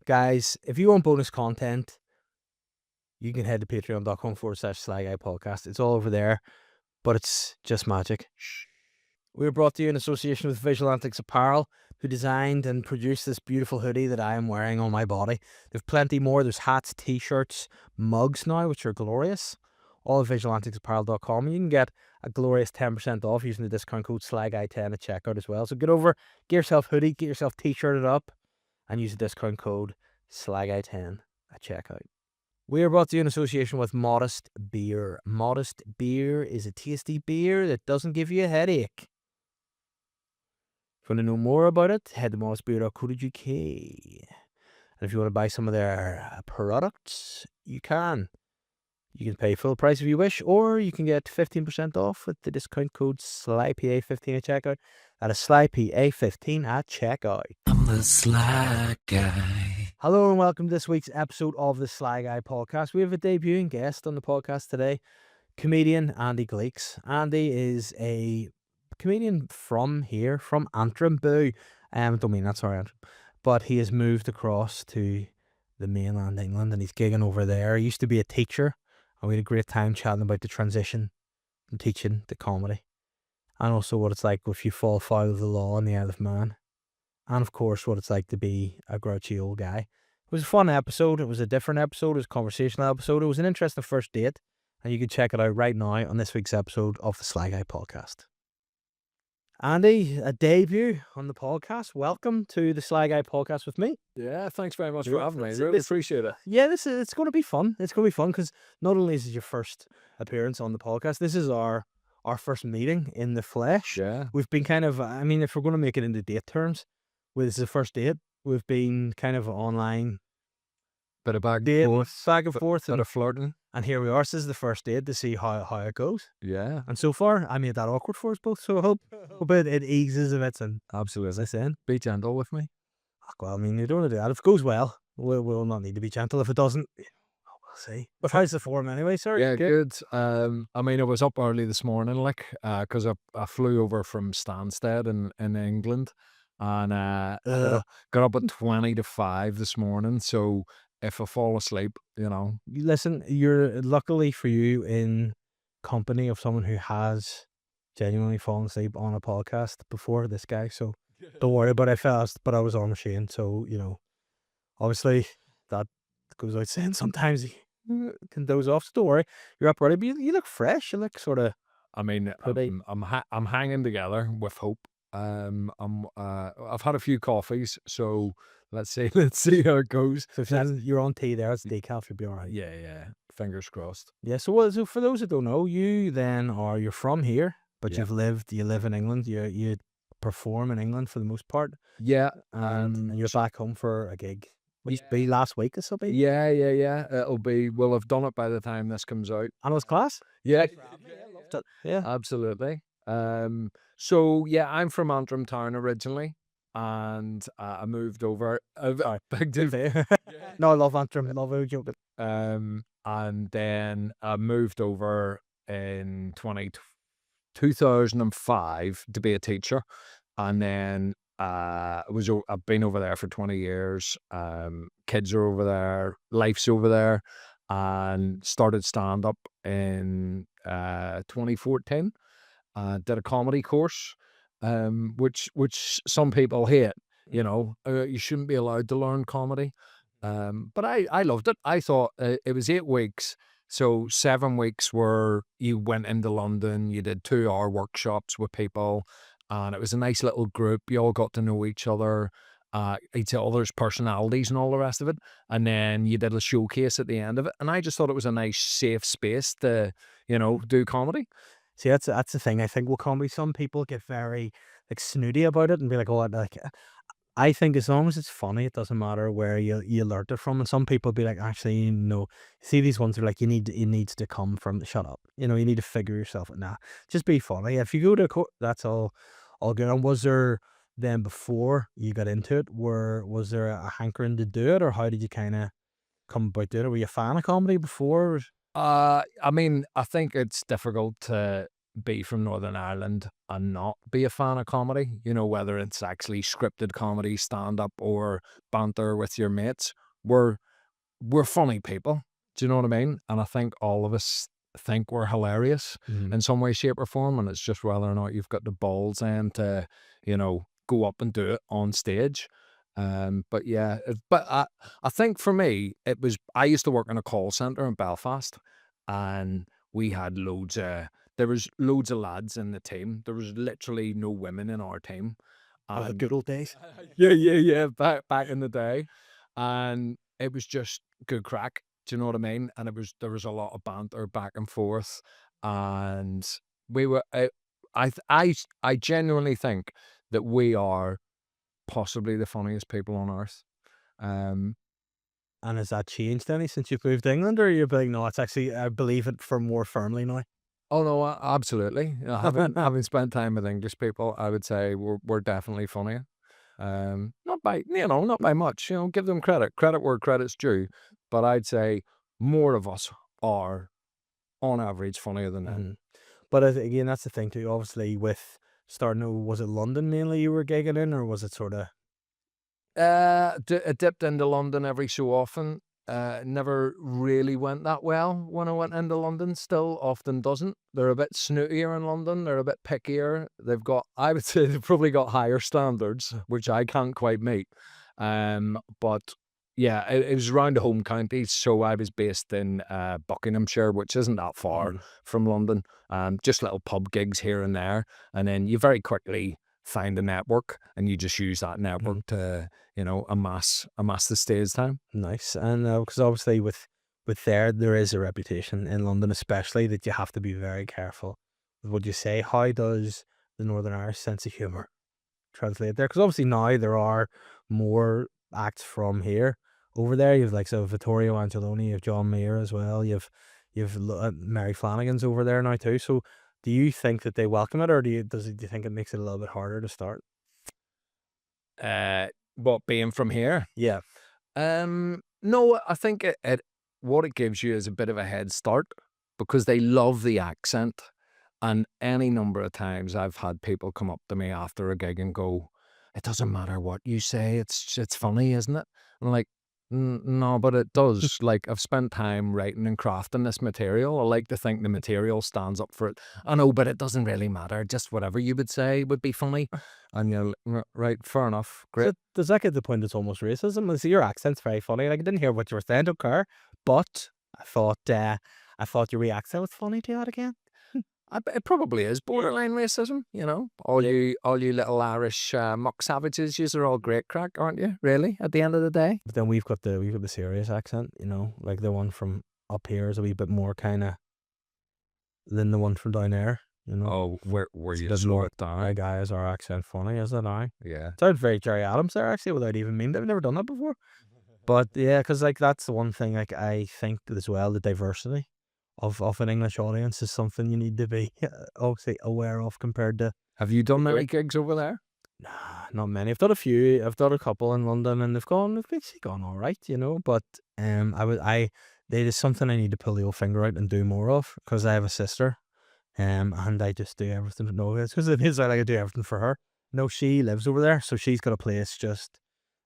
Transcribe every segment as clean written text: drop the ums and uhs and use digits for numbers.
Guys, if you want bonus content, you can head to patreon.com/SLY podcast. It's all over there, but it's just magic. We're brought to you in association with Visual Antics Apparel, who designed and produced this beautiful hoodie that I am wearing on my body. There's plenty more. There's hats, t-shirts, mugs now, which are glorious. All at visualanticsapparel.com. You can get a glorious 10% off using the discount code SLYGUY10 at checkout as well. So get over, get yourself a hoodie, get yourself t-shirted up, and use the discount code SLYGUY10 at checkout. We are brought to you in association with Modest Beer. Modest Beer is a tasty beer that doesn't give you a headache. If you want to know more about it, head to modestbeer.co.uk. And if you want to buy some of their products, you can. You can pay full price if you wish, or you can get 15% off with the discount code SLYPA15 at checkout. That is SLYPA15 at checkout. I'm the Sly Guy. Hello and welcome to this week's episode of the Sly Guy podcast. We have a debuting guest on the podcast today, comedian Andy Gleeks. Andy is a comedian from here, from Antrim. Boo. Don't mean that, sorry, Antrim. But he has moved across to the mainland England and he's gigging over there. He used to be a teacher, and we had a great time chatting about the transition from teaching to comedy, and also what it's like if you fall foul of the law in the Isle of Man, and of course what it's like to be a grouchy old guy. It was a fun episode. It was a different episode. It was a conversational episode. It was an interesting first date, and you can check it out right now on this week's episode of the Sly Guy podcast. Andy, a debut on the podcast. Welcome to the Sly Guy podcast with me. Yeah, thanks very much for having me. Really appreciate it. Yeah, it's going to be fun. It's going to be fun because not only is it your first appearance on the podcast, this is our first meeting in the flesh. Yeah. We've been kind of, I mean, if we're going to make it into date terms, this is the first date. We've been kind of online. Bit of back Date, and forth. back and forth. Bit of flirting. And here we are. This is the first date to see how it goes. Yeah. And so far, I made that awkward for us both. So I hope it eases a bit. And Absolutely. as I said, Be gentle with me. well, I mean, you don't want to do that. If it goes well, we'll not need to be gentle. If it doesn't, we'll see. But how's the form anyway, sir? Yeah, good. I mean, I was up early this morning, like, because I flew over from Stansted in England, and got up at 20 to 5 this morning. So if I fall asleep, Listen, you're luckily for you in company of someone who has genuinely fallen asleep on a podcast before, this guy. So don't worry about it. But I was on machine. So, obviously that goes out saying sometimes you can doze off. So don't worry. You're up early, but you look fresh. You look sort of, I mean, I'm hanging together with hope. I've had a few coffees, so let's see how it goes. so if you're on tea there, it's decaf, you'll be all right. Yeah. Fingers crossed. Yeah. So for those that don't know, you're from here, but Yeah. you live in England. You perform in England for the most part. Yeah. And you're back home for a gig. Which be last week, this will be? Yeah. We'll have done it by the time this comes out. And it was class? Yeah. Yeah. Absolutely. So yeah, I'm from Antrim town originally, and I moved over. Big deal. No, I love Antrim. I love how you joking. And then I moved over in 2005 to be a teacher, and then I've been over there for 20 years. Kids are over there, life's over there, and started stand up in 2014. Did a comedy course, which some people hate. You shouldn't be allowed to learn comedy. But I loved it. I thought it was 8 weeks. So 7 weeks where you went into London, you did 2-hour workshops with people, and it was a nice little group. You all got to know each other's personalities and all the rest of it. And then you did a showcase at the end of it. And I just thought it was a nice, safe space to, do comedy. See, that's the thing. I think with comedy, some people get very snooty about it and be like, "Oh, I think as long as it's funny, it doesn't matter where you learned it from." And some people be like, "Actually, no." See, these ones are like, it needs to come from. Shut up. You need to figure yourself out. Nah, just be funny. If you go to court, that's all good. And was there then before you got into it, was there a hankering to do it, or how did you kind of come about doing it? Were you a fan of comedy before? I mean, I think it's difficult to be from Northern Ireland and not be a fan of comedy, you know, whether it's actually scripted comedy, stand-up, or banter with your mates. We're funny people. Do you know what I mean? And I think all of us think we're hilarious in some way, shape, or form. And it's just whether or not you've got the balls then to, you know, go up and do it on stage. But yeah, but I think for me, it was, I used to work in a call center in Belfast, and we had there was loads of lads in the team. There was literally no women in our team. Oh, the And good old days. yeah, back in the day. And it was just good crack. Do you know what I mean? And there was a lot of banter back and forth, and we were. I genuinely think that we are possibly the funniest people on earth. Um, And has that changed any since you've moved to England, or you're like, no, it's actually, I believe it for more firmly now? oh no, absolutely. You know, having spent time with English people, I would say we're definitely funnier. Not by, you know, not by much. You know, give them credit where credit's due. But I'd say more of us are, on average, funnier than them. Mhm. But again, that's the thing too. Obviously, with starting, was it London mainly you were gigging in, or was it sort of? I dipped into London every so often. Never really went that well when I went into London. Still often doesn't. They're a bit snootier in London. They're a bit pickier. They've got, I would say, they've probably got higher standards, which I can't quite meet. But yeah, it was around the home counties. So I was based in Buckinghamshire, which isn't that far from London. Just little pub gigs here and there, and then you very quickly find a network, and you just use that network to, you know, amass the stage time. Nice. And because obviously with there is a reputation in London, especially, that you have to be very careful with what you say. How does the Northern Irish sense of humor translate there? Because obviously now there are more acts from here over there. You have like, so Vittorio Angeloni, you have John Mayer as well. You have Mary Flanagan's over there now too. So do you think that they welcome it, or do you think it makes it a little bit harder to start? What, being from here? Yeah. No, I think what it gives you is a bit of a head start, because they love the accent. And any number of times I've had people come up to me after a gig and go, "It doesn't matter what you say, it's funny, isn't it?" I'm like, No, but it does. Like, I've spent time writing and crafting this material. I like to think the material stands up for it. I know, but it doesn't really matter. Just whatever you would say would be funny." And you're right, fair enough, great. So does that get to the point it's almost racism? I see your accent's very funny. Like, I didn't hear what you were saying, don't care. But I thought your accent was funny. Do that again. It probably is borderline racism, you know. All you little Irish muck savages, yous are all great crack, aren't you? Really, at the end of the day. But then we've got the serious accent, you know, like the one from up here is a wee bit more kind of than the one from down there, you know. Oh, where It's a you bit slow more, it down? "Hey guy, is our accent funny? Is it now?" Yeah. Sounds very Jerry Adams there, actually, without even meaning. I've never done that before. But yeah, because like that's the one thing, like I think as well, the diversity of an English audience is something you need to be obviously aware of compared to. Have you done many Great. gigs over there? Nah, not many. I've done a few. I've done a couple in London, and they've basically gone all right, you know. But there is something I need to pull the old finger out and do more of, because I have a sister, and I just do everything. No, it's because it is like I do everything for her. No, she lives over there, so she's got a place just,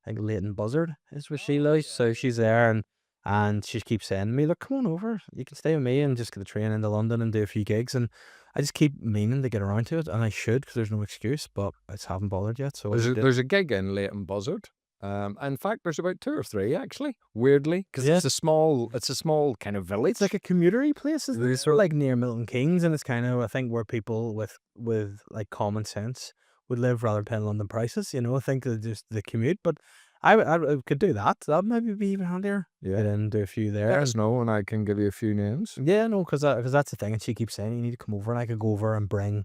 I think Leighton Buzzard is where she lives. So she's there, and she keeps saying to me, "Look, come on over. You can stay with me and just get the train into London and do a few gigs." And I just keep meaning to get around to it, and I should, because there's no excuse, but I just haven't bothered yet. So There's a gig in Leighton Buzzard. In fact, there's about 2 or 3 actually. Weirdly, because Yeah. it's a small kind of village. it's like a commutery place. It's These sort of like near Milton Keynes, and it's kind of, I think, where people with like common sense would live rather than paying London prices. You know, I think just the commute, but I could do that. That maybe be even handier. Yeah. Get in, do a few there. Let us know, and I can give you a few names. Yeah, no, because that's the thing, and she keeps saying you need to come over, and I could go over and bring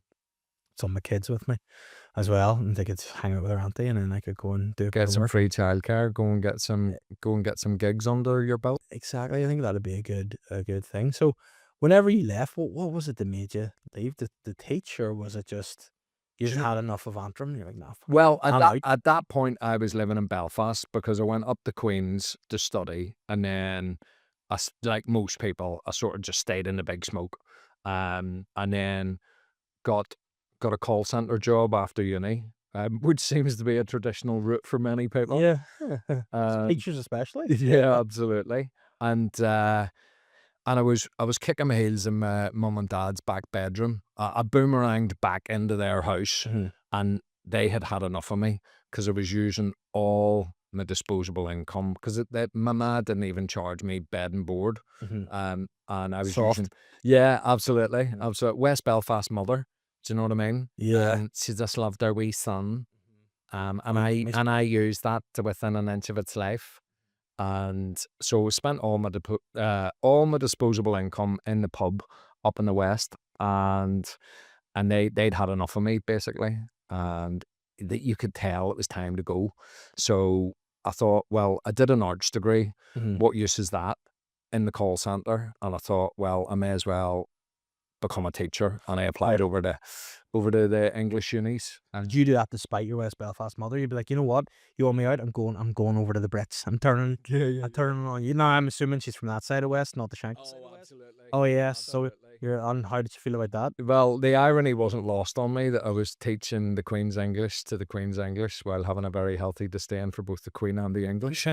some of my kids with me as well, and they could hang out with their auntie, and then I could go and do a bit Get of some work. free childcare. Go and get some gigs under your belt. Exactly, I think that'd be a good thing. So, whenever you left, what was it that made you leave? The teach, or was it just you just had enough of Antrim? And you're like, nah, fuck it. Well, I'm out. at that point, I was living in Belfast, because I went up to Queens to study, and then, like most people, I sort of just stayed in the big smoke. And then got a call center job after uni, which seems to be a traditional route for many people. Yeah. Um, Teachers especially. yeah, absolutely. And I was kicking my heels in my mum and dad's back bedroom. I boomeranged back into their house, and they had had enough of me because I was using all my disposable income because my ma didn't even charge me bed and board. And I was Soft. using, yeah, absolutely, absolutely. West Belfast mother, do you know what I mean? Yeah. She just loved their wee son. And Me- I used that to within an inch of its life. And so I spent all my disposable income in the pub up in the west, and they'd had enough of me basically, and that you could tell it was time to go. So I thought, well, I did an arts degree. What use is that in the call center? And I thought, well, I may as well become a teacher, and I applied over to the English unis. And you do that despite your West Belfast mother. You'd be like, you know what? You want me out? I'm going over to the Brits. I'm turning on you. No, I'm assuming she's from that side of West, not the Shanks. Oh, absolutely. Oh yes. So Absolutely. you're on. How did you feel about that? Well, the irony wasn't lost on me that I was teaching the Queen's English to the Queen's English while having a very healthy disdain for both the Queen and the English.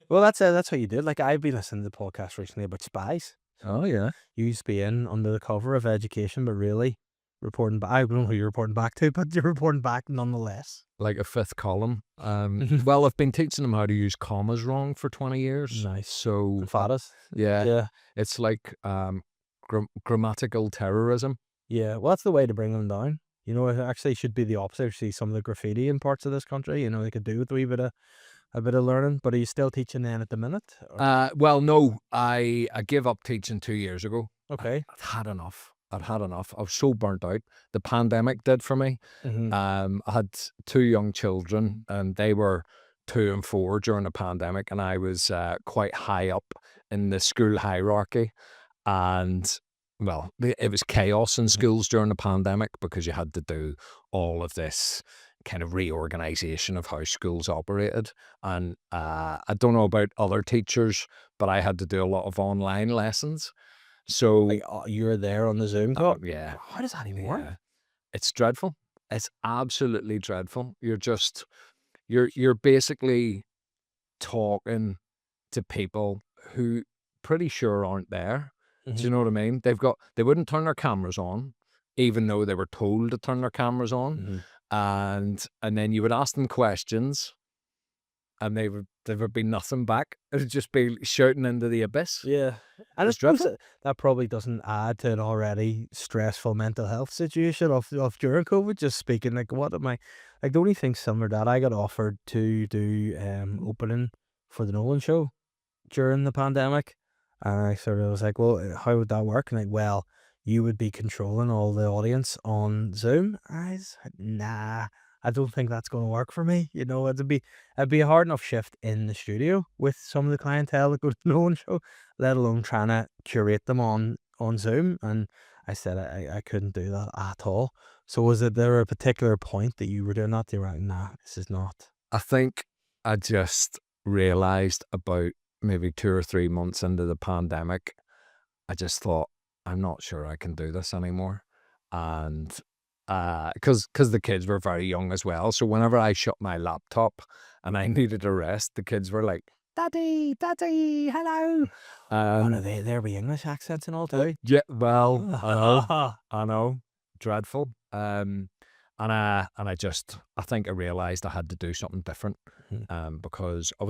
Well, that's how you did. Like I've been listening to the podcast recently about spies. Oh, yeah. You used to be in under the cover of education, but really reporting back. I don't know who you're reporting back to, but you're reporting back nonetheless. Like a fifth column. Well, I've been teaching them how to use commas wrong for 20 years. Nice. So, Fadas. yeah, Yeah. it's like grammatical terrorism. Yeah. Well, that's the way to bring them down. You know, it actually should be the opposite. See some of the graffiti in parts of this country. You know, they could do with a bit of learning. But are you still teaching then at the minute? Or- Well, no, I gave up teaching 2 years ago. okay. I'd had enough. I was so burnt out. The pandemic did for me. I had 2 young children, and they were 2 and 4 during the pandemic, and I was quite high up in the school hierarchy. And well, it was chaos in schools during the pandemic because you had to do all of this kind of reorganization of how schools operated. And I don't know about other teachers, but I had to do a lot of online lessons. So Like you're there on the Zoom call. yeah, How does that even work? yeah, it's dreadful. It's absolutely dreadful. You're basically talking to people who pretty sure aren't there. Do you know what I mean? They wouldn't turn their cameras on, even though they were told to turn their cameras on. And then you would ask them questions, and there would be nothing back. It would just be shouting into the abyss. Yeah. And I It's suppose dreadful. that probably doesn't add to an already stressful mental health situation of during COVID. Just speaking, like, what am I like? The only thing similar to that, I got offered to do opening for the Nolan show during the pandemic, and I sort of was like, well, how would that work? And like, well, you would be controlling all the audience on Zoom. I was like, nah, I don't think that's going to work for me. You know, it'd be a hard enough shift in the studio with some of the clientele that go to the Nolan show, let alone trying to curate them on Zoom. And I said I couldn't do that at all. So was there a particular point that you were doing that? You were like, nah, this is not. I think I just realized about maybe 2 or 3 months into the pandemic, I just thought, I'm not sure I can do this anymore. And because the kids were very young as well. So whenever I shut my laptop and I needed a rest, the kids were like, Daddy, hello. Oh, no, there be English accents and all too. Yeah, well, I know, dreadful. And I think I realized I had to do something different. Because I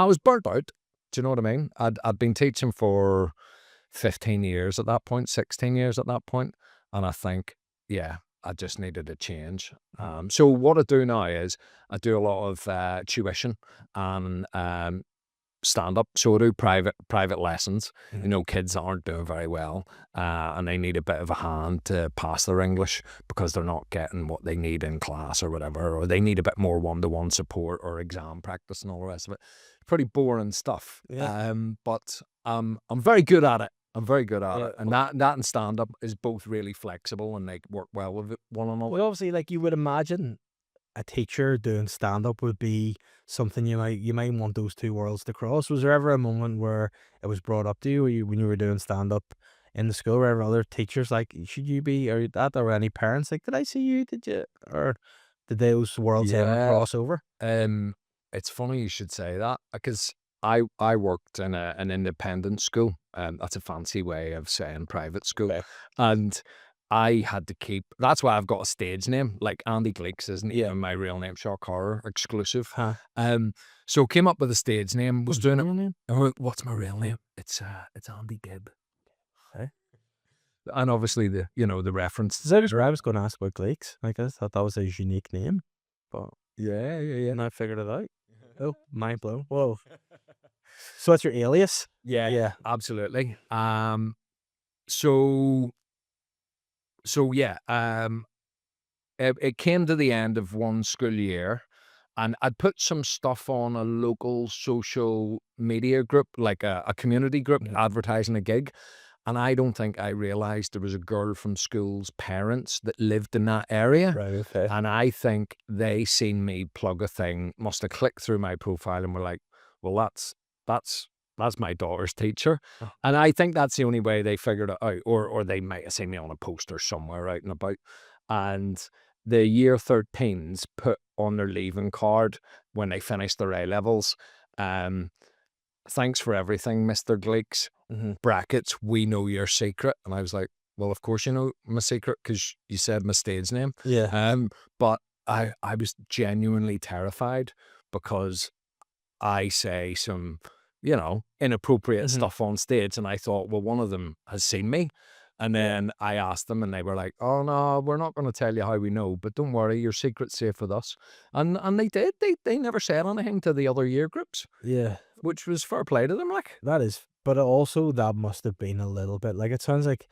was burnt out. Do you know what I mean? I'd been teaching for 15 years at that point, 16 years at that point, and I think, yeah, I just needed a change. So what I do now is I do a lot of tuition and stand up. So I do private lessons. You know, kids that aren't doing very well, and they need a bit of a hand to pass their English because they're not getting what they need in class or whatever, or they need a bit more one-to-one support or exam practice and all the rest of it. Pretty boring stuff. Yeah. But I'm very good at it. I'm very good at Yeah. it, and that and stand up is both really flexible and they work well with one another. Well, obviously, like you would imagine, a teacher doing stand up would be something you might want those two worlds to cross. Was there ever a moment where it was brought up to you, when you were doing stand up, in the school where other teachers like, should you be, or that, or any parents like, did I see you? Did you, or did those worlds ever Yeah. cross over? It's funny you should say that because I worked in an independent school. That's a fancy way of saying private school. Okay. And I had to keep. That's why I've got a stage name. Like Andy Gleeks isn't Yeah. even my real name. Shock horror exclusive. Huh. So came up with a stage name. Was doing it. Real name? Oh, what's my real name? It's Andy Gibb. Okay. And obviously the reference. I was going to ask about Gleeks. Like, I thought that was a unique name, but Yeah. and I figured it out. Oh, mind blown. Whoa. So that's your alias? Yeah. Yeah. Absolutely. So yeah. It came to the end of one school year, and I'd put some stuff on a local social media group, like a community group, advertising a gig. And I don't think I realised there was a girl from school's parents that lived in that area. Right, okay. And I think they seen me plug a thing, must have clicked through my profile and were like, well, that's my daughter's teacher. Oh. And I think that's the only way they figured it out. Or they might have seen me on a poster somewhere out and about. And the year 13s put on their leaving card when they finished their A-levels, thanks for everything, Mr. Gleeks. Brackets, we know your secret. And I was like, well, of course you know my secret because you said my stage name. Yeah. But I was genuinely terrified because I say some, inappropriate stuff on stage. And I thought, well, one of them has seen me. And then I asked them and they were like, oh, no, we're not going to tell you how we know, but don't worry, your secret's safe with us. And they did. They never said anything to the other year groups, Yeah. which was fair play to them. Like, That is, but also that must have been a little bit like, it sounds like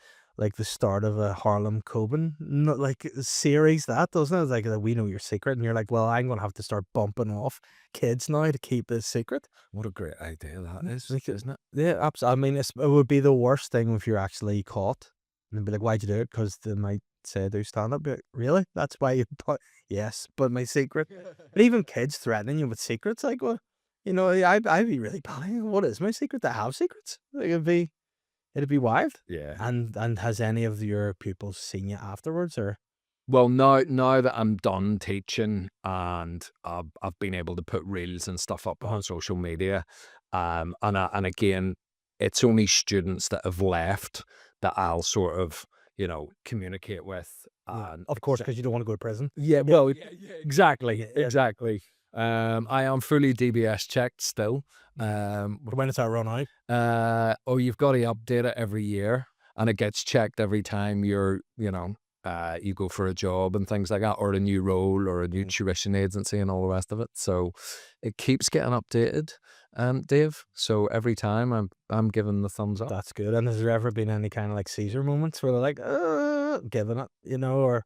the start of a Harlem Coben like series, that doesn't it? It's like, we know your secret, and you're like, well, I'm gonna have to start bumping off kids now to keep this secret. what a great idea that is, Like, isn't it? Yeah, absolutely. I mean, it would be the worst thing if you're actually caught and be like, why'd you do it? Because they might say do stand up. Like, really? That's why you put, yes, but my secret. But even kids threatening you with secrets, like, well, I'd be really panicking. What is my secret? To have secrets? Like, it'd be wild. Yeah. And has any of your pupils seen you afterwards, or? Well, now that I'm done teaching and I've been able to put reels and stuff up on social media, and again, it's only students that have left that I'll sort of, communicate with. And Of course, because you don't want to go to prison. yeah, well, exactly, Yeah. exactly. I am fully DBS checked still. When does that run out? You've got to update it every year, and it gets checked every time you're, you go for a job and things like that, or a new role, or a new tuition agency, and all the rest of it. So it keeps getting updated, Dave. So every time I'm giving the thumbs up. That's good. And has there ever been any kind of like Caesar moments where they're like, giving it, or?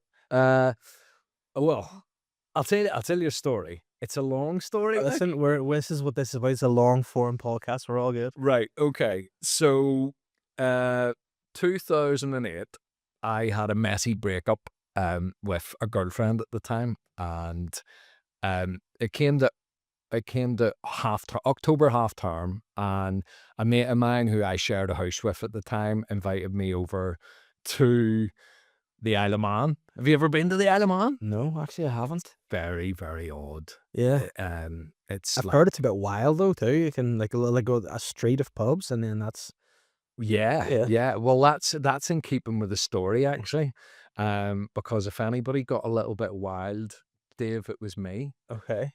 Well, I'll tell you a story. It's a long story. Listen, this is what this is about. It's a long form podcast. We're all good. Right. Okay. So, 2008, I had a messy breakup with a girlfriend at the time, and it came to October half term, and a mate of mine who I shared a house with at the time invited me over to the Isle of Man. Have you ever been to the Isle of Man? No, actually, I haven't. Very, very odd. Yeah. It's I've like, heard it's a bit wild though too. You can like go a street of pubs, and then that's yeah. Well, that's in keeping with the story actually, because if anybody got a little bit wild, Dave, it was me. okay.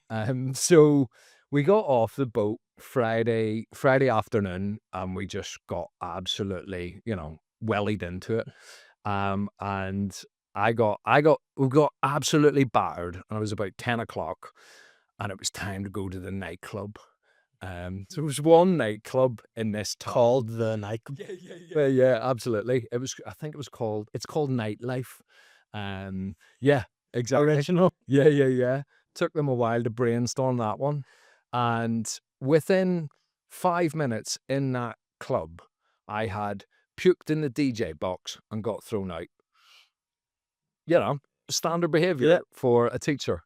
So we got off the boat Friday afternoon, and we just got absolutely, wellied into it. And we got absolutely battered, and it was about 10 o'clock, and it was time to go to the nightclub. So there was one nightclub in this town. Called the night. Yeah, absolutely. It's called Nightlife. Yeah, exactly. Original. Yeah. Took them a while to brainstorm that one. And within 5 minutes in that club, I had puked in the DJ box and got thrown out. Standard behaviour for a teacher.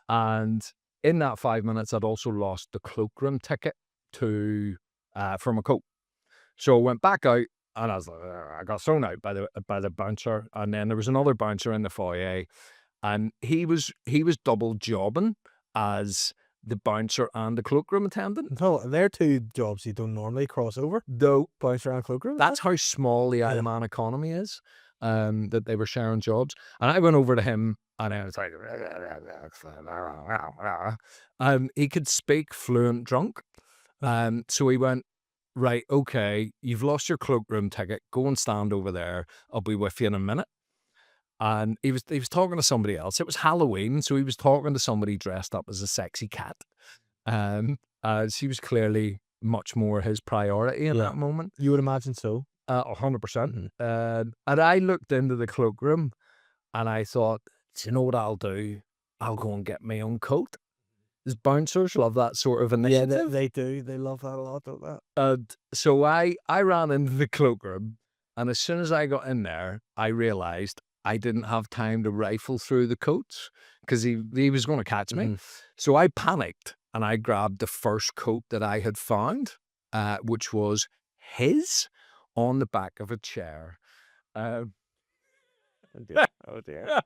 And in that 5 minutes, I'd also lost the cloakroom ticket from a coat. So I went back out, And I was like, I got thrown out by the bouncer, and then there was another bouncer in the foyer, and he was double jobbing as the bouncer and the cloakroom attendant. No, they're two jobs you don't normally cross over. Though Bounce around cloakroom. that's how small the Isle of Man economy is, that they were sharing jobs. And I went over to him, and I was like, he could speak fluent drunk. So he went, right, okay, you've lost your cloakroom ticket. Go and stand over there. I'll be with you in a minute. And he was talking to somebody else. It was Halloween, so he was talking to somebody dressed up as a sexy cat. She was clearly much more his priority in that moment. You would imagine so. 100%. And I looked into the cloakroom, and I thought, do you know what I'll do? I'll go and get my own coat. These bouncers love that sort of initiative. Yeah, they do. They love that a lot, don't they? And so I ran into the cloakroom, and as soon as I got in there, I realised I didn't have time to rifle through the coats because he was going to catch me. So I panicked, and I grabbed the first coat that I had found, which was his, on the back of a chair. Oh dear. Oh dear.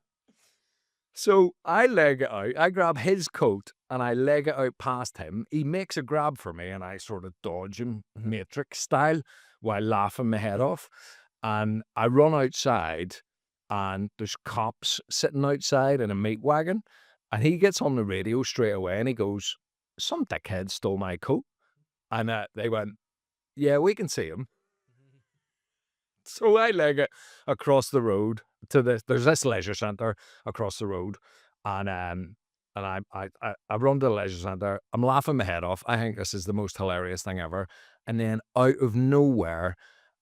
So I leg it out. I grab his coat and I leg it out past him. He makes a grab for me, and I sort of dodge him, Matrix style, while laughing my head off. And I run outside, and there's cops sitting outside in a meat wagon. And he gets on the radio straight away, and he goes, "Some dickhead stole my coat." And they went, "Yeah, we can see him." So I leg it across the road to there's this leisure centre across the road, and I run to the leisure centre. I'm laughing my head off. I think this is the most hilarious thing ever. And then out of nowhere,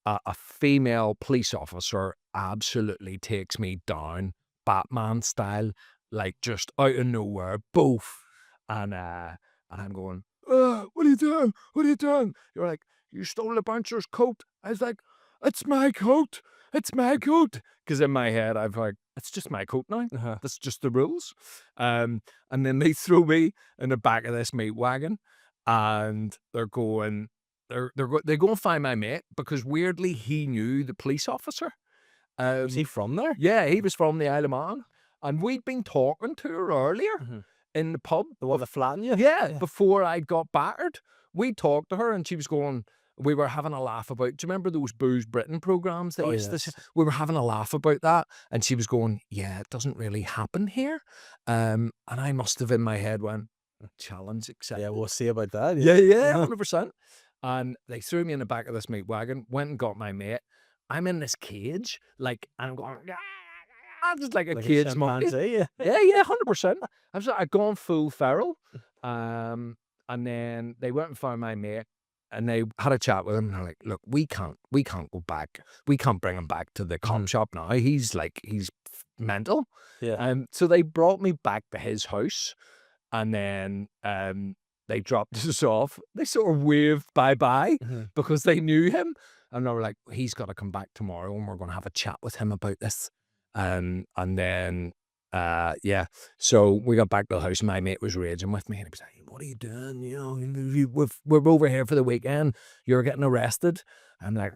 a female police officer absolutely takes me down, Batman style, like just out of nowhere, both. And I'm going, what are you doing? What are you doing? You're like, you stole the bouncer's coat. I was like, it's my coat. It's my coat. Because in my head, I've like, it's just my coat now. That's just the rules. And then they throw me in the back of this meat wagon, and they're going, they go and find my mate, because weirdly he knew the police officer. Was he from there? Yeah, he was from the Isle of Man, and we'd been talking to her earlier in the pub. The one that flattened you? Yeah, before I got battered. We talked to her, and she was going, we were having a laugh about, do you remember those Booze Britain programs? We were having a laugh about that, and she was going, yeah, it doesn't really happen here. And I must have in my head went, challenge accepted. Yeah, we'll see about that. Yeah, 100%. And they threw me in the back of this meat wagon, went and got my mate. I'm in this cage, like, and I'm going, just like a cage monkey. Yeah, 100%. I'd gone full feral. And then they went and found my mate, and they had a chat with him, and they're like, look, we can't go back. We can't bring him back to the cop shop now. He's mental. Yeah. So they brought me back to his house, and then they dropped us off. They sort of waved bye-bye because they knew him. And they were like, he's got to come back tomorrow, and we're going to have a chat with him about this. And then, so we got back to the house, and my mate was raging with me, and he was like, what are you doing? You know, we're over here for the weekend. You're getting arrested. I'm like,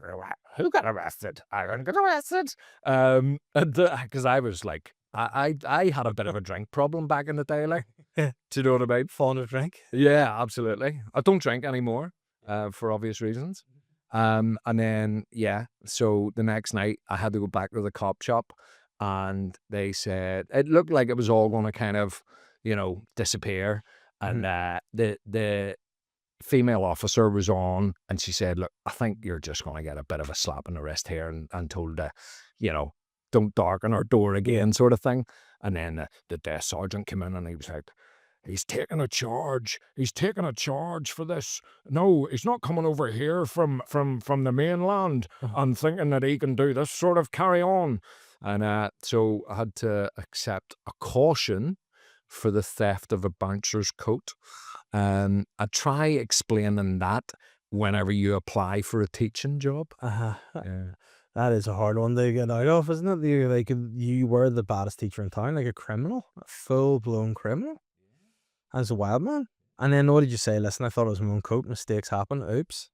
who got arrested? I didn't get arrested. Because I was like, I had a bit of a drink problem back in the day, like, do you know what I mean? Fond of drink? Yeah, absolutely. I don't drink anymore, for obvious reasons. And then, so the next night I had to go back to the cop shop, and they said, it looked like it was all going to kind of, disappear. And the female officer was on, and she said, look, I think you're just going to get a bit of a slap in the wrist here, and told to, don't darken our door again, sort of thing. And then the desk sergeant came in, and he was like, he's taking a charge. He's taking a charge for this. No, he's not coming over here from the mainland and thinking that he can do this sort of carry on. And so I had to accept a caution for the theft of a bouncer's coat. I try explaining that whenever you apply for a teaching job. Yeah. That is a hard one to get out of, isn't it? You were the baddest teacher in town, like a criminal, a full-blown criminal. As a wild man. And then what did you say? Listen, I thought it was my own coat. Mistakes happen. Oops.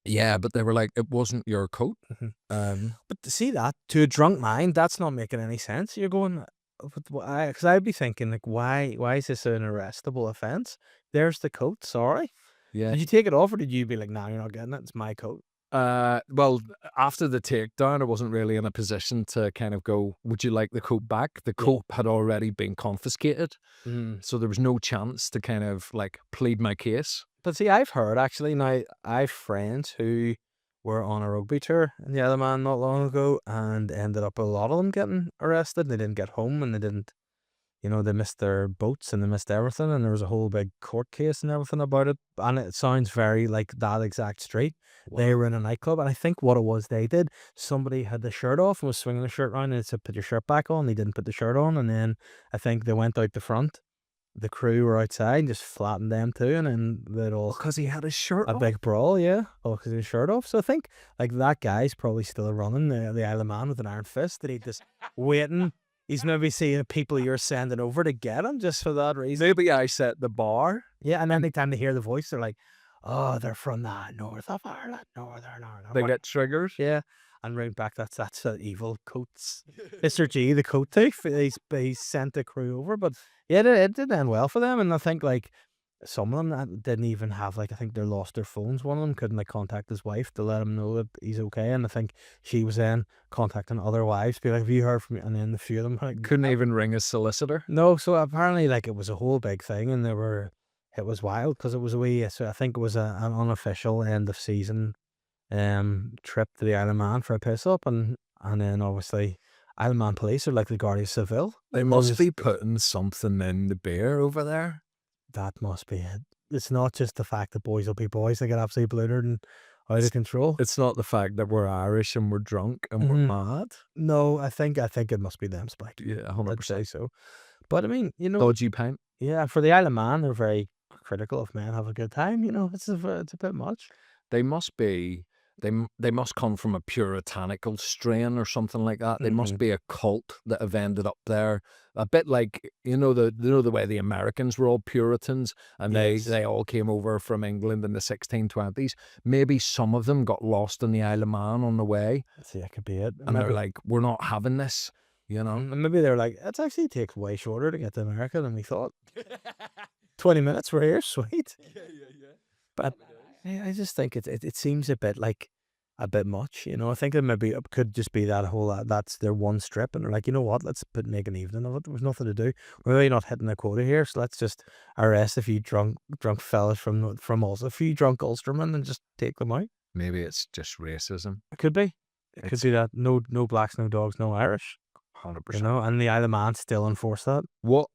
Yeah, but they were like, it wasn't your coat. Mhm. Um, But to see that, to a drunk mind, that's not making any sense. You're going, because I'd be thinking, like, why is this an arrestable offence? There's the coat, sorry. yeah. Did you take it off, or did you be like, nah, you're not getting it, it's my coat? Well, after the takedown, I wasn't really in a position to kind of go, would you like the coat back? The Yeah. coat had already been confiscated. Mm. So there was no chance to kind of like plead my case. But see, I've heard actually now, I've friends who were on a rugby tour in the Isle of Man not long ago and ended up a lot of them getting arrested. They didn't get home and they didn't, they missed their boats and they missed everything. And there was a whole big court case and everything about it. And it sounds very like that exact street. They were in a nightclub. And I think what it was they did, somebody had the shirt off and was swinging the shirt around and it said, put your shirt back on. They didn't put the shirt on. And then I think they went out the front. The crew were outside and just flattened them too, and then they'd all Because he had his shirt a off. big brawl, yeah. Oh, because his shirt off. So I think like that guy's probably still running the Isle of Man with an iron fist. That he just waiting. He's maybe seeing people you're sending over to get him just for that reason. Maybe I set the bar. Yeah, and anytime they hear the voice, they're like, "Oh, they're from the north of Ireland, Northern Ireland." They get triggers. Yeah, and right back. That's that evil coats. Mr. G, the coat thief. He's sent the crew over, but yeah, it didn't end well for them. And I think like some of them that didn't even have like I think they lost their phones. One of them couldn't like contact his wife to let him know that he's okay. And I think she was then contacting other wives, be like, "Have you heard from me?" And then a few of them like, Couldn't even ring a solicitor. no. So apparently like it was a whole big thing, and it was wild because it was a wee. So I think it was an unofficial end of season trip to the Isle of Man for a piss up, and then obviously Isle of Man police are like the Guardia Civil. They must be putting something in the beer over there. That must be it. It's not just the fact that boys will be boys; they get absolutely bludgeoned and out of control. It's not the fact that we're Irish and we're drunk and we're mad. No, I think it must be them, Spike. Yeah, I'd say 100%. so. But I mean, Dodgy pint. yeah, for the Isle of Man, they're very critical of men have a good time. It's it's a bit much. They must be. They must come from a puritanical strain or something like that. They must be a cult that have ended up there. A bit like the way the Americans were all Puritans and Yes. they all came over from England in the 1620s. Maybe some of them got lost in the Isle of Man on the way, See, that could be it. and they're like, "We're not having this," you know. And maybe they're like, it actually takes way shorter to get to America than we thought. 20 minutes, we're here, sweet. But I just think it seems a bit like a bit much, I think it maybe it could just be that whole that's their one strip, and they're like, you know what, let's make an evening of it. There was nothing to do. We're really not hitting the quota here, so let's just arrest a few drunk fellas from also a few drunk Ulstermen and just take them out. Maybe it's just racism. It could be. It could be that no blacks, no dogs, no Irish. 100%. And the Isle of Man still enforce that. What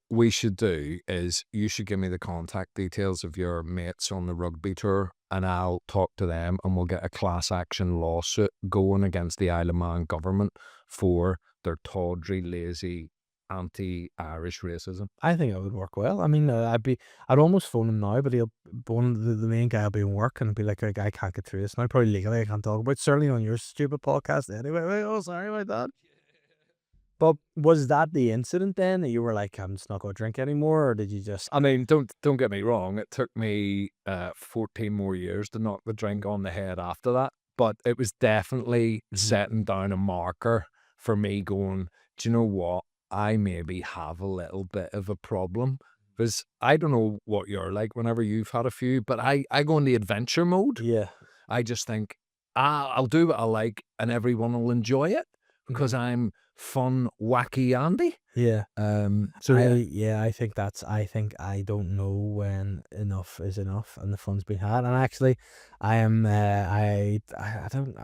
we should do is you should give me the contact details of your mates on the rugby tour, and I'll talk to them, and we'll get a class action lawsuit going against the Isle of Man government for their tawdry, lazy, anti-Irish racism. I think it would work well. I mean, I'd almost phone him now, but the main guy will be in work and be like, I can't get through this now. Probably legally I can't talk about it. Certainly on your stupid podcast anyway. Oh, sorry about that. But was that the incident then that you were like, I'm just not going to drink anymore, or did you just? I mean, don't get me wrong. It took me 14 more years to knock the drink on the head after that, but it was definitely setting down a marker for me going, do you know what? I maybe have a little bit of a problem, because I don't know what you're like whenever you've had a few, but I go in the adventure mode. Yeah. I just think, I'll do what I like and everyone will enjoy it because I'm fun, wacky Andy. Yeah. So I think I don't know when enough is enough and the fun's been had. And actually, I am. I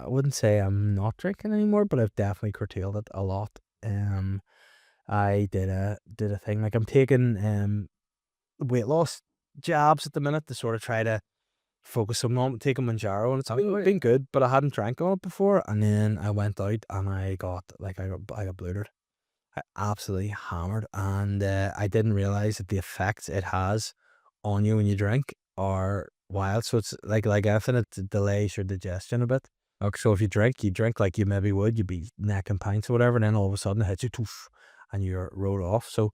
wouldn't say I'm not drinking anymore, but I've definitely curtailed it a lot. I did a thing like I'm taking weight loss jabs at the minute to sort of try to focus on taking Manjaro, and it's been good, but I hadn't drank on it before, and then I went out and I got bloated. I absolutely hammered, and I didn't realize that the effects it has on you when you drink are wild. So it's like anything, it delays your digestion a bit. Okay, so if you drink like you maybe would, you'd be necking pints or whatever, and then all of a sudden it hits you, toof, and you're rolled off. So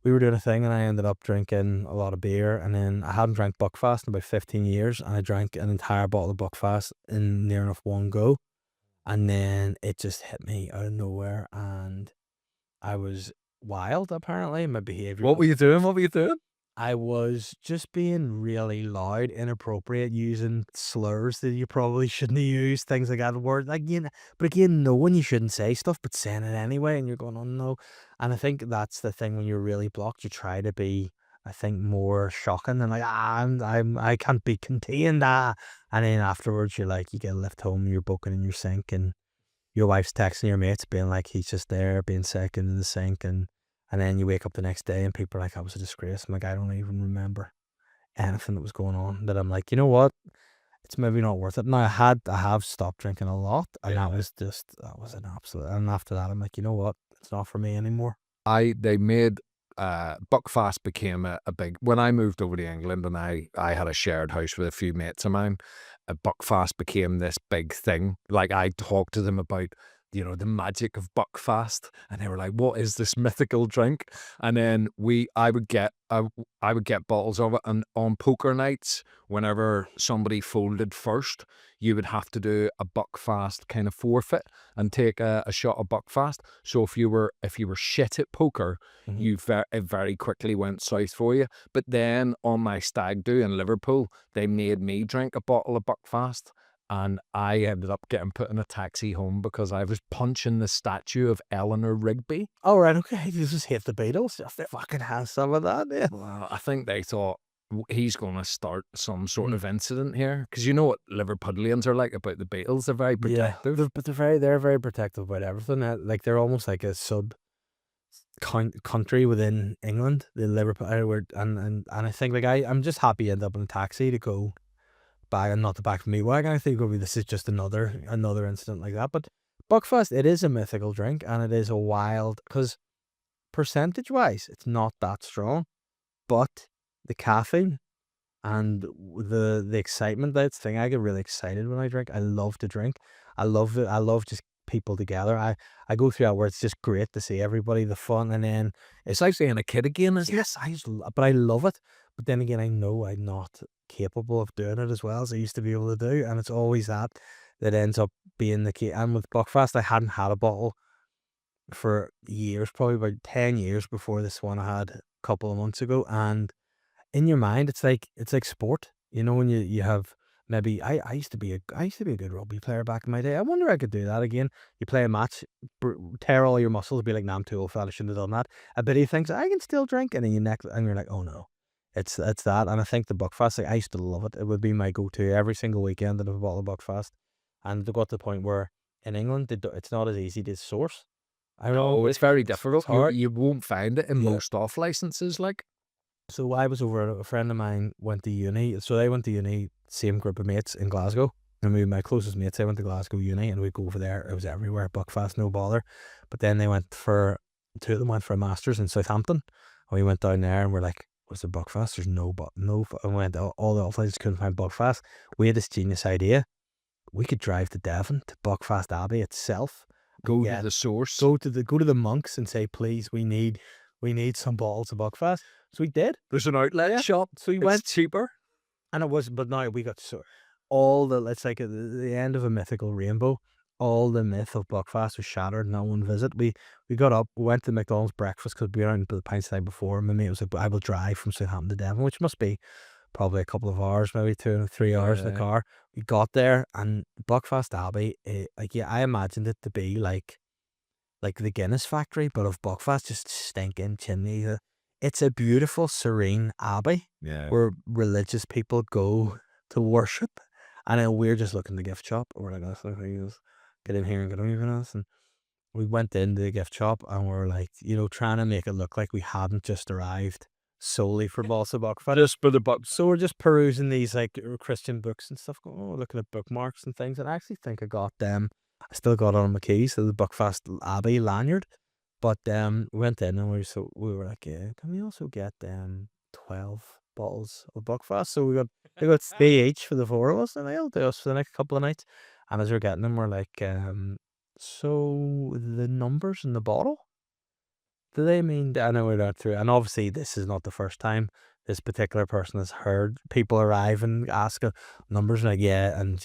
we were doing a thing and I ended up drinking a lot of beer, and then I hadn't drank Buckfast in about 15 years, and I drank an entire bottle of Buckfast in near enough one go, and then it just hit me out of nowhere, and I was wild apparently. My behavior. What were you doing? What were you doing? I was just being really loud, inappropriate, using slurs that you probably shouldn't have used, things like that. Word like but again, knowing you shouldn't say stuff, but saying it anyway, and you're going, oh no. And I think that's the thing when you're really blocked. You try to be, I think, more shocking and like, I can't be contained. And then afterwards, you're like, you get a lift home, you're bucking in your sink, and your wife's texting your mates, being like, he's just there, being sick in the sink, and then you wake up the next day and people are like, I was a disgrace. I'm like, I don't even remember anything that was going on. That I'm like, you know what? It's maybe not worth it. Now I have stopped drinking a lot, and that was an absolute. And after that, I'm like, you know what? It's not for me anymore. They made Buckfast became a big, when I moved over to England and I had a shared house with a few mates of mine, Buckfast became this big thing. Like I talked to them about, the magic of Buckfast, and they were like, what is this mythical drink? And then I would get bottles of it, and on poker nights, whenever somebody folded first, you would have to do a Buckfast kind of forfeit and take a shot of Buckfast. So if you were shit at poker, it very quickly went south for you. But then on my stag do in Liverpool, they made me drink a bottle of Buckfast, and I ended up getting put in a taxi home because I was punching the statue of Eleanor Rigby. Oh, right, okay. You just hate the Beatles. Just fucking have some of that, yeah. Well, I think they thought he's going to start some sort of incident here, because you know what Liverpudlians are like about the Beatles. They're very protective. Yeah, but they're very protective about everything. Like they're almost like a sub country within England. The Liverpool, and I think like I'm just happy to end up in a taxi to go back, and not the back of me wagon. I think this is just another incident like that. But Buckfast, it is a mythical drink, and it is a wild, because percentage wise, it's not that strong, but the caffeine and the excitement, that's the thing. I get really excited when I drink. I love to drink. I love it. I love just people together. I go through that where it's just great to see everybody, the fun, and then It's like being a kid again, isn't it? yes, but I love it. But then again, I know I'm not capable of doing it as well as I used to be able to do, and it's always that ends up being the key. And with Buckfast, I hadn't had a bottle for years, probably about 10 years before this one I had a couple of months ago. And in your mind, it's like sport. When you have, maybe I used to be a good rugby player back in my day. I wonder if I could do that again. You play a match, tear all your muscles, be like, nah, I'm too old fella, shouldn't have done that. I bet he thinks I can still drink, and then and you're like, oh no. It's that. And I think the Buckfast, like, I used to love it. It would be my go-to every single weekend to have a bottle of Buckfast. And they got to the point where in England, it's not as easy to source. I don't know. Oh, it's very difficult. It's hard. You won't find it in most off licenses, like. So I was over, a friend of mine went to uni. So they went to uni, same group of mates in Glasgow. I mean, my closest mates, I went to Glasgow uni, and we'd go over there. It was everywhere, Buckfast, no bother. But then two of them went for a master's in Southampton. And we went down there and we're like, what's the Buckfast? There's no, and went to all the off licenses, couldn't find Buckfast. We had this genius idea. We could drive to Devon to Buckfast Abbey itself. Go to the source. Go to the monks and say, please, we need some bottles of Buckfast. So we did. There's an outlet shop. So we It's went cheaper. And it was, but now we got it's like the end of a mythical rainbow. All the myth of Buckfast was shattered. No one visit. We got up, we went to McDonald's breakfast because we were out in the pints the night before. My mate was like, I will drive from Southampton to Devon, which must be probably a couple of hours, maybe 2 or 3 hours in the car. We got there, and Buckfast Abbey, I imagined it to be like the Guinness factory, but of Buckfast, just stinking chimney. It's a beautiful, serene abbey where religious people go to worship, and then we're just looking at the gift shop. We're like, let's get in here and get anything else. And we went into the gift shop, and we're like, trying to make it look like we hadn't just arrived solely for bottles of Buckfast. Just for the bucks. So we're just perusing these like Christian books and stuff, looking at bookmarks and things. And I actually think I got them. I still got it on my keys, so the Buckfast Abbey lanyard. But we went in, and we were like, yeah, can we also get 12 bottles of Buckfast? So we got 3 each for the 4 of us, and they'll do us for the next couple of nights. And as we're getting them, we're like, so the numbers in the bottle, Do they mean? I know we're not through, and obviously this is not the first time this particular person has heard people arrive and ask numbers, like, yeah, and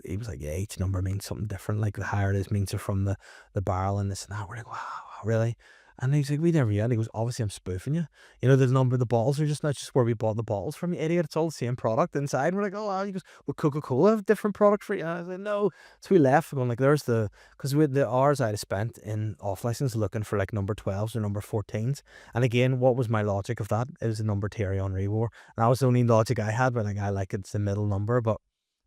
he was like, yeah, each number means something different. Like the higher it is means you're from the barrel and this and that. We're like, wow, really? And he's like, we never yet. He goes, obviously I'm spoofing you. You know, the number, the balls are just not just where we bought the balls from, you idiot. It's all the same product inside. And we're like, oh, wow. He goes, well, Coca-Cola have different product for you. And I was like, no. So we left going like, there's because with the hours I'd have spent in off license looking for like number 12s or number 14s. And again, what was my logic of that? It was a number Thierry Henry wore. And that was the only logic I had, but like, I like it's the middle number, but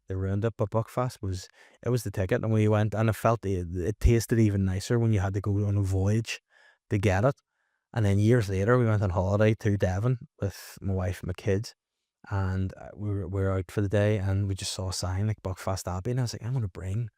they ruined it. But Buckfast was the ticket. And we went, and it tasted even nicer when you had to go on a voyage to get it. And then years later, we went on holiday to Devon with my wife and my kids, and we were out for the day, and we just saw a sign like Buckfast Abbey, and I was like, I'm gonna bring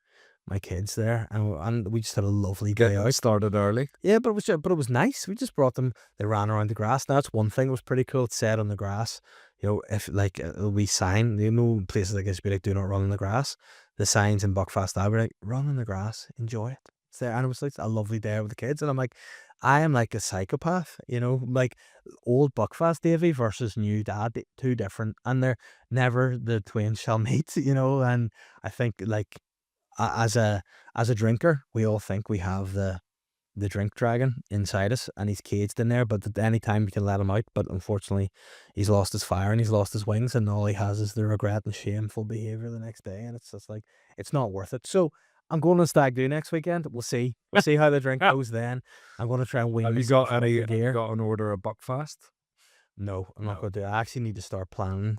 my kids there, and we just had a lovely day Getting out. started early. Yeah, but it was nice. We just brought them. They ran around the grass. Now, that's one thing that was pretty cool. It said on the grass, you know, if like we sign, you know, places like this be like, do not run in the grass. The signs in Buckfast Abbey were like, run in the grass, enjoy it. It's there, and it was like a lovely day with the kids. And I'm like, I am like a psychopath, you know, like old Buckfast Davy versus new dad, two different, and they're never the twain shall meet, you know. And I think like as a drinker, we all think we have the drink dragon inside us, and he's caged in there, but at any time you can let him out. But unfortunately, he's lost his fire and he's lost his wings, and all he has is the regret and shameful behavior the next day. And it's just like, it's not worth it. So I'm going to stag do next weekend. We'll see. We'll see how the drink goes then. I'm going to try and wing Have you myself got up any? the Have you gear. got an order of Buckfast? No, I'm not No. going to do it. I actually need to start planning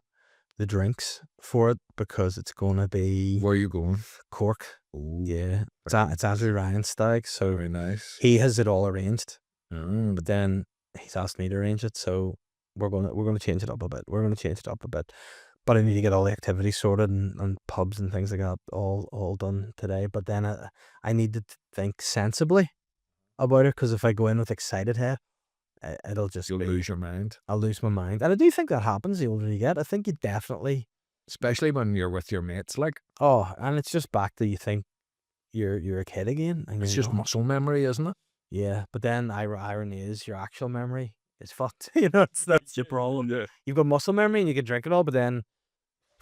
the drinks for it, because it's going to be Where are you going? Cork. Oh, Yeah, it's Andrew Ryan's stag, so very nice. he has it all arranged. Mm. But then he's asked me to arrange it, so we're gonna change it up a bit. But I need to get all the activities sorted, and pubs and things like that all done today. But then I need to think sensibly about it, because if I go in with excited head, it'll just You'll be, lose your mind, I'll lose my mind. And I do think that happens the older you get. I think you definitely, especially when you're with your mates. Like, and it's just back to, you think you're a kid again, and it's you're just going, muscle memory, isn't it? yeah. But then irony is your actual memory is fucked. You know, that's your problem. Yeah. You've got muscle memory and you can drink it all, but then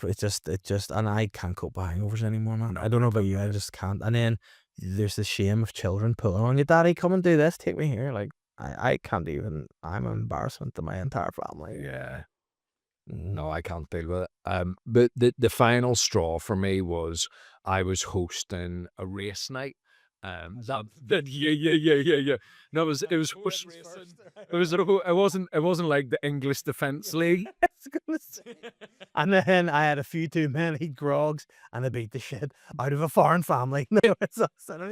it just, and I can't cope with hangovers anymore, man. No, I don't know about you, I just can't. And then there's the shame of children pulling on you, daddy, come and do this, take me here. Like, I can't even, I'm an embarrassment to my entire family. Yeah. Mm. No, I can't deal with it. But the final straw for me was I was hosting a race night. Yeah. No, it was horse racing. It wasn't like the English Defence League. I was gonna say. And then I had a few too many grogs, and I beat the shit out of a foreign family. No,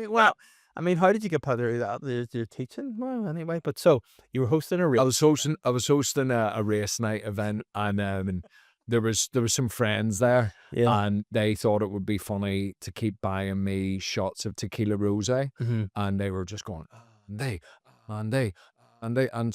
well, I mean, how did you get put through that? You're teaching? Well, anyway, but so you were hosting a I race. was hosting a race night event, and there was some friends there, Yeah. and they thought it would be funny to keep buying me shots of tequila rosé, Mhm. and they were just going, and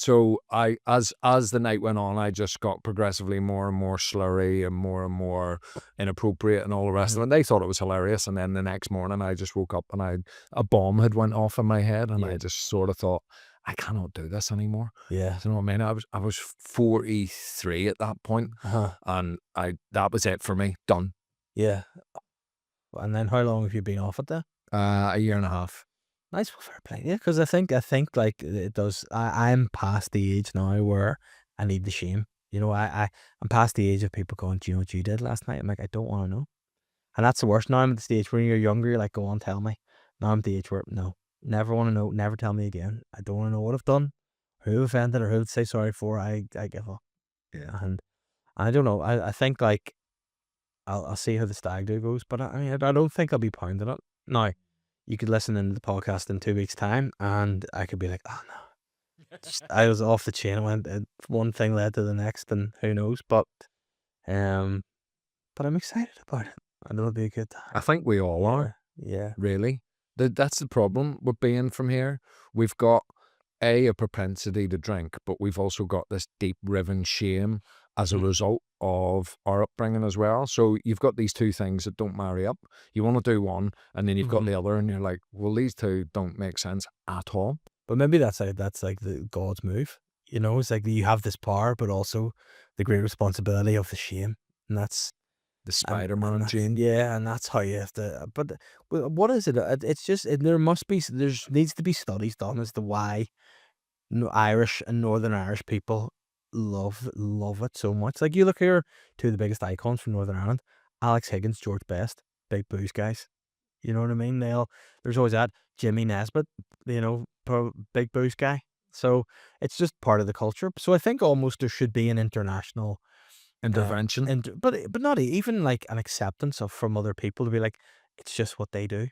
so as the night went on, I just got progressively more and more slurry and more inappropriate and all the rest of it. And they thought it was hilarious, and then the next morning I just woke up and a bomb had went off in my head, and Yeah. I just sort of thought, I cannot do this anymore. Yeah. Do you know what I mean? I was 43 at that point, and that was it for me. Done. Yeah. And then how long have you been off it then? A year and a half. Nice, well, fair play. Yeah, because I think like it does. I'm past the age now where I need the shame. You know, I'm past the age of people going, do you know what you did last night? I'm like, I don't want to know. And that's the worst. Now I'm at the stage where you're younger, you're like, go on, tell me. Now I'm at the age where, no, never want to know, never tell me again. I don't want to know what I've done, who offended, or who to say sorry for. I give up. Yeah. And I don't know. I think like I'll see how the stag do goes, but I mean, I don't think I'll be pounding it. Now, you could listen into the podcast in 2 weeks' time, and I could be like, oh no, I was off the chain. I went, one thing led to the next, and who knows? But I'm excited about it. I know it'll be a good time. I think we all are. Yeah. Really. That's the problem with being from here. We've got a propensity to drink, but we've also got this deep riven shame as a result of our upbringing as well. So you've got these two things that don't marry up. You want to do one, and then you've got the other, and you're like, well, these two don't make sense at all. But maybe that's like the God's move. You know, it's like you have this power, but also the great responsibility of the shame, and that's The and Spider-Man that's gene. yeah, and that's how you have to. But what is it? It's just there must be there's needs to be studies done as to why Irish and Northern Irish people love it so much. Like you look here, two of the biggest icons from Northern Ireland, Alex Higgins, George Best, big booze guys. You know what I mean? There's always that Jimmy Nesbitt, you know, big booze guy. So it's just part of the culture. So I think almost there should be an international Intervention. and but not even like an acceptance of from other people to be like it's just what they do.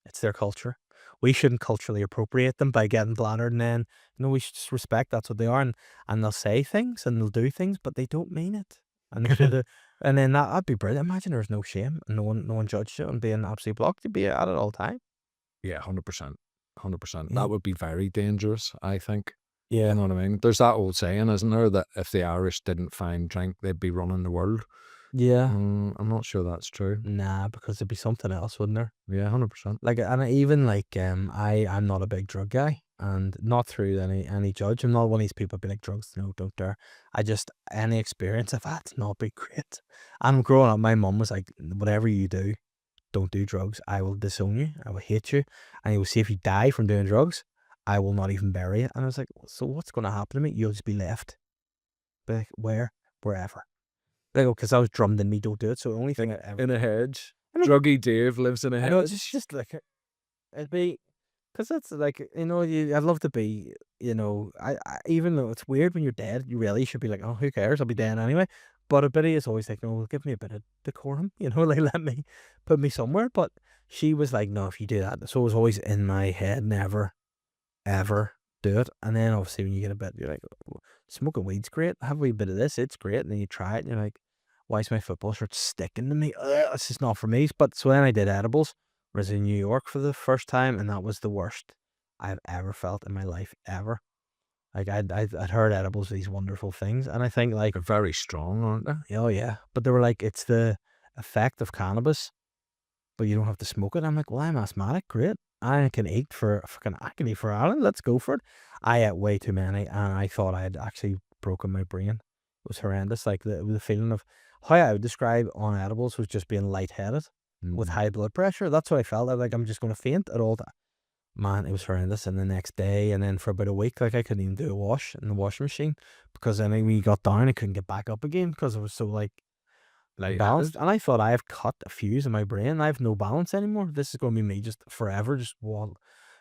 It's their culture. We shouldn't culturally appropriate them by getting bladdered, and then we should just respect that's what they are, and they'll say things and they'll do things, but they don't mean it. And they should have, and then that'd be brilliant. Imagine there was no shame and no one judged you and being absolutely blocked. You'd be at it all the time. Yeah, 100%. 100%. Yeah. That would be very dangerous, I think. Yeah. You know what I mean? There's that old saying, isn't there, that if the Irish didn't find drink, they'd be running the world. Yeah. I'm not sure that's true. Nah, because there'd be something else, wouldn't there? Yeah, 100%. Like, and even like, I'm not a big drug guy, and not through any judge. I'm not one of these people be like drugs. No, don't dare. I just any experience I've had's not been great. And growing up, my mum was like, whatever you do, don't do drugs. I will disown you. I will hate you, and you will see if you die from doing drugs. I will not even bury you. And I was like, so what's going to happen to me? You'll just be left. Be like, wherever. Like, because I was drummed in me, don't do it. So the only thing I ever In a hedge. I know- Druggy Dave lives in a I know hedge. it's just like it'd be because it's like I'd love to be I even though it's weird when you're dead, you really should be like, oh, who cares? I'll be dead anyway. But a bit is always like, no, give me a bit of decorum, like let me put me somewhere. But she was like, no, if you do that, so it was always in my head, never ever do it. And then obviously when you get a bit, you're like, "Oh, smoking weed's great. Have a wee bit of this, it's great." And then you try it, and you're like, why is my football shirt sticking to me? Ugh, this is not for me. But so then I did edibles. Was in New York for the first time, and that was the worst I've ever felt in my life ever. Like I'd heard edibles these wonderful things, and I think like, They're very strong, aren't they? oh yeah, but they were like it's the effect of cannabis, but you don't have to smoke it. I'm like, well, I'm asthmatic, great. I can eat for I can eat for Ireland. Let's go for it. I ate way too many, and I thought I had actually broken my brain. It was horrendous. Like the feeling of how I would describe on edibles was just being lightheaded with Mhm. high blood pressure. That's what I felt. I was like, I'm just going to faint at all. Man, it was horrendous. And the next day, and then for about a week, like I couldn't even do a wash in the washing machine because then when you got down, I couldn't get back up again because I was so like balanced. Lightheaded. And I thought I have cut a fuse in my brain. I have no balance anymore. This is going to be me just forever. Just well, it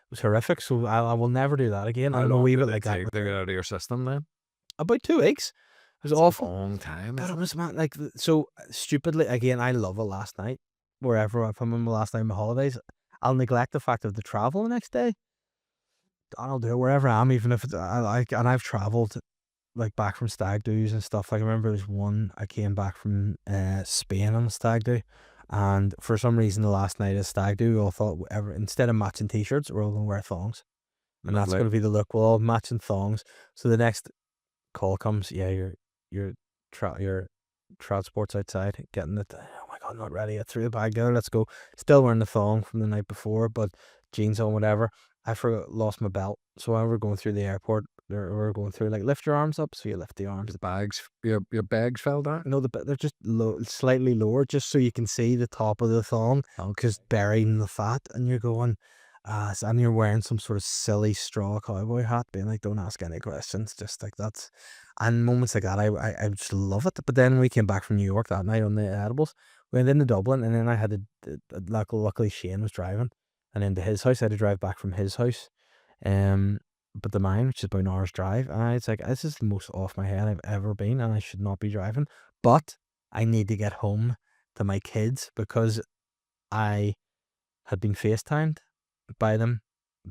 was horrific. So I will never do that again. How I'm a long wee did bit it like that. take to get out of your system then? About 2 weeks. It was It's awful. a long time. But it was man, like so stupidly again. I love it last night. Wherever if I'm on my last night on my holidays, I'll neglect the fact of the travel the next day. I'll do it wherever I am, even if it's I like. And I've traveled like back from stag do's and stuff. Like I remember there was one I came back from Spain on a stag do, and for some reason the last night of stag do, we all thought instead of matching t-shirts, we're all gonna wear thongs, and that's Lovely. gonna be the look. We'll all matching thongs. So the next call comes, yeah, your transport's outside, getting it. Oh my god, not ready. I threw the bag there. Let's go. Still wearing the thong from the night before, but jeans on, whatever. I forgot, lost my belt. So while we're going through the airport, we're going through like lift your arms up. So you lift the arms. The bags, your bags fell down. No, they're just slightly lower, just so you can see the top of the thong, because buried in the fat, and you're going, and you're wearing some sort of silly straw cowboy hat, being like, don't ask any questions, just like that's, and moments like that, I just love it. But then we came back from New York that night on the edibles, we went into Dublin, and then I had luckily Shane was driving, and into his house, I had to drive back from his house, but the mine, which is about an hour's drive, and it's like, this is the most off my head I've ever been, and I should not be driving. But I need to get home to my kids because I had been FaceTimed by them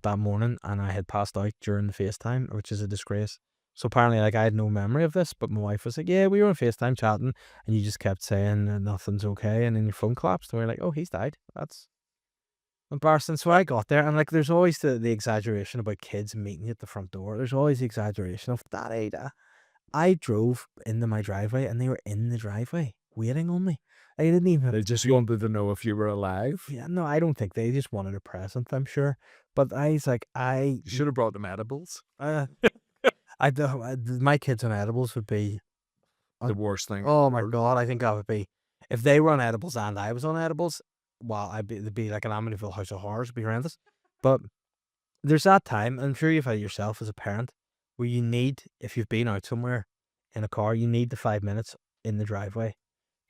that morning, and I had passed out during the FaceTime, which is a disgrace. So apparently, like, I had no memory of this, but my wife was like, yeah, we were on FaceTime chatting, and you just kept saying nothing's okay, and then your phone collapsed, and we are like, oh, he's died. That's embarrassing. So I got there, and like, there's always the exaggeration about kids meeting you at the front door. There's always the exaggeration of that. I drove into my driveway, and they were in the driveway waiting on me. I didn't even. They just wanted to know if you were alive. Yeah, no, I don't think they just wanted a present. I'm sure, But I was like, You should have brought them edibles. my kids on edibles would be, The worst thing. oh my God, I think that would be, if they were on edibles and I was on edibles, well, it'd be like an Amityville House of Horrors, it'd be horrendous. But there's that time, I'm sure you've had it yourself as a parent, where you need, if you've been out somewhere in a car, you need the 5 minutes in the driveway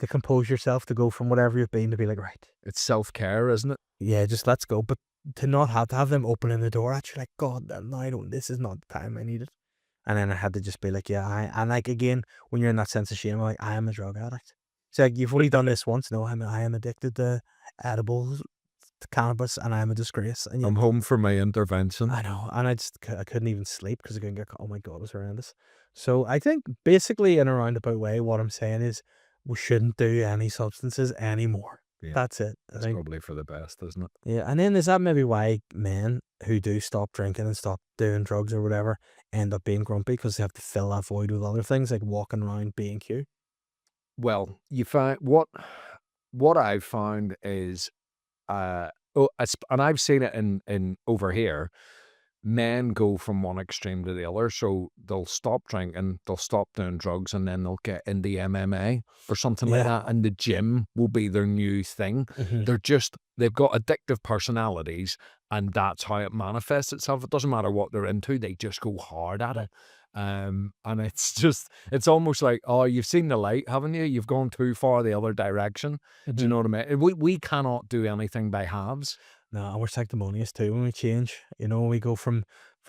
to compose yourself, to go from whatever you've been to be like, right, It's self-care, isn't it? yeah, just let's go. But to not have to have them opening the door at you, like, God, no, I don't, this is not the time I need it. And then I had to just be like, yeah, and like, again, when you're in that sense of shame, I'm like, I am a drug addict. It's like, you've only done this once. No, I am addicted to edibles, to cannabis, and I'm a disgrace. And I'm home for my intervention. I know, and I couldn't even sleep because I couldn't get, oh my God, it was horrendous. So I think basically in a roundabout way, what I'm saying is we shouldn't do any substances anymore. Yeah. That's it. I It's think. probably for the best, isn't it? Yeah, and then is that maybe why men who do stop drinking and stop doing drugs or whatever end up being grumpy because they have to fill that void with other things like walking around B&Q? Well, you find what I've found is, and I've seen it in over here. Men go from one extreme to the other, so they'll stop drinking, they'll stop doing drugs, and then they'll get into MMA or something like Yeah. that, and the gym will be their new thing. They've got addictive personalities, and that's how it manifests itself. It doesn't matter what they're into, they just go hard at it. And it's almost like, oh, you've seen the light, haven't you? You've gone too far the other direction. Do you know what I mean? We cannot do anything by halves. No, and we're sanctimonious too when we change. You know, when we go from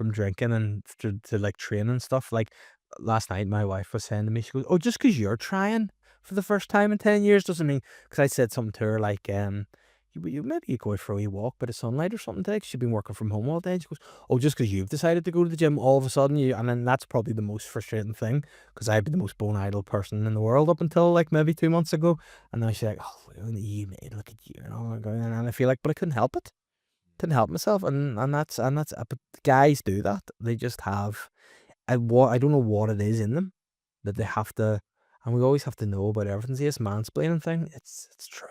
drinking and to like training and stuff. Like last night, my wife was saying to me, she goes, "Oh, just because you're trying for the first time in 10 years doesn't mean." Because I said something to her like, you maybe you go out for a wee walk by the sunlight or something today. 'Cause she'd been working from home all day. And she goes, "Oh, just because you've decided to go to the gym, all of a sudden you," and then that's probably the most frustrating thing because I'd be the most bone idle person in the world up until like maybe 2 months ago, and now she's like, "Oh, you made, look at you," and oh my God, and I feel like, but I couldn't help it. Didn't help myself, and that's but guys do that. They just have, I don't know what it is in them that they have to, and we always have to know about everything. See, this mansplaining thing, it's true.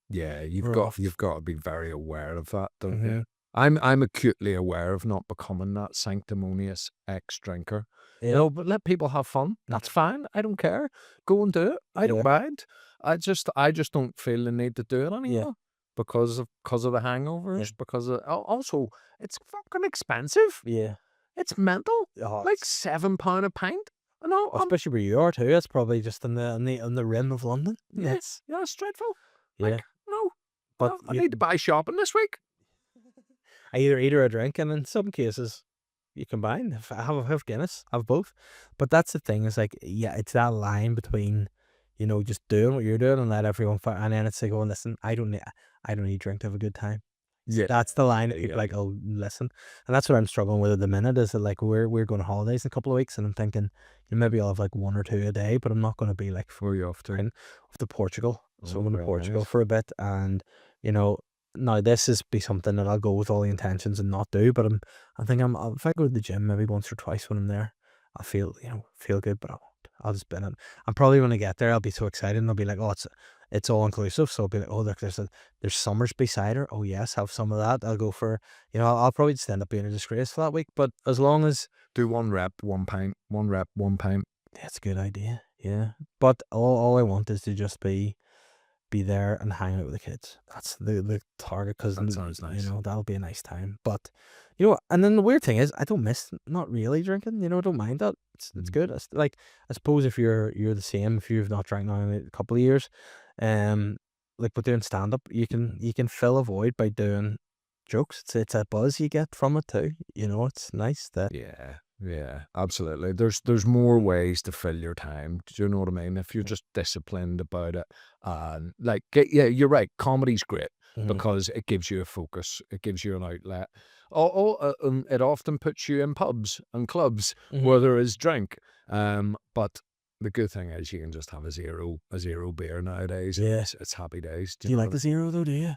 Yeah, Rough. you've got to be very aware of that, don't Mhm. you? I'm acutely aware of not becoming that sanctimonious ex-drinker. You Yeah. know, but let people have fun. That's fine. I don't care. Go and do it. I don't mind. I just don't feel the need to do it anymore because of the hangovers. Because of also it's fucking expensive. Yeah. It's mental. Oh, Like £7 a pint. I know. especially where you are too. It's probably just on the rim of London. Yes. Yeah, it's dreadful. Yeah. Like, no. But I need to buy shopping this week. I either eat or I drink, and in some cases, you combine. If I have Guinness, have both. But that's the thing. Is like, yeah, it's that line between, you know, just doing what you're doing and let everyone fight, and then it's like, oh, listen, I don't need to drink to have a good time. Yeah. That's the line that people like, oh, listen, and that's what I'm struggling with at the minute. Is that like we're going on holidays in a couple of weeks, and I'm thinking, you know, maybe I'll have like 1 or 2 a day, but I'm not going to be like Where are you off to? off to Portugal. So I'm going to very Portugal nice. for a bit, and you know, now this is be something that I'll go with all the intentions and not do. But I think if I go to the gym maybe once or twice when I'm there, I'll feel good, but I won't. I'll just bin it. I'm probably when I get there, I'll be so excited and I'll be like, oh, it's all inclusive. So I'll be like, oh, look, there's Summersby cider. Oh yes, have some of that. I'll go for, I'll probably just end up being a disgrace for that week. But as long as Do 1 rep, 1 pint. 1 rep, 1 pint. that's a good idea. Yeah. But all I want is to just be there and hang out with the kids. That's the target, because That sounds nice. that'll be a nice time. But and then the weird thing is I don't miss not really drinking. I don't mind that. It's good. It's like, I suppose if you're the same, if you've not drank now in a couple of years, like with doing stand up, you can fill a void by doing jokes. It's a buzz you get from it too. It's nice that Yeah, absolutely. There's more ways to fill your time. Do you know what I mean? If you're just disciplined about it, and you're right. Comedy's great because it gives you a focus. It gives you an outlet. It often puts you in pubs and clubs where there is drink. But the good thing is you can just have a zero beer nowadays. Yeah. It's happy days. Do you know like what the zero though? Do you?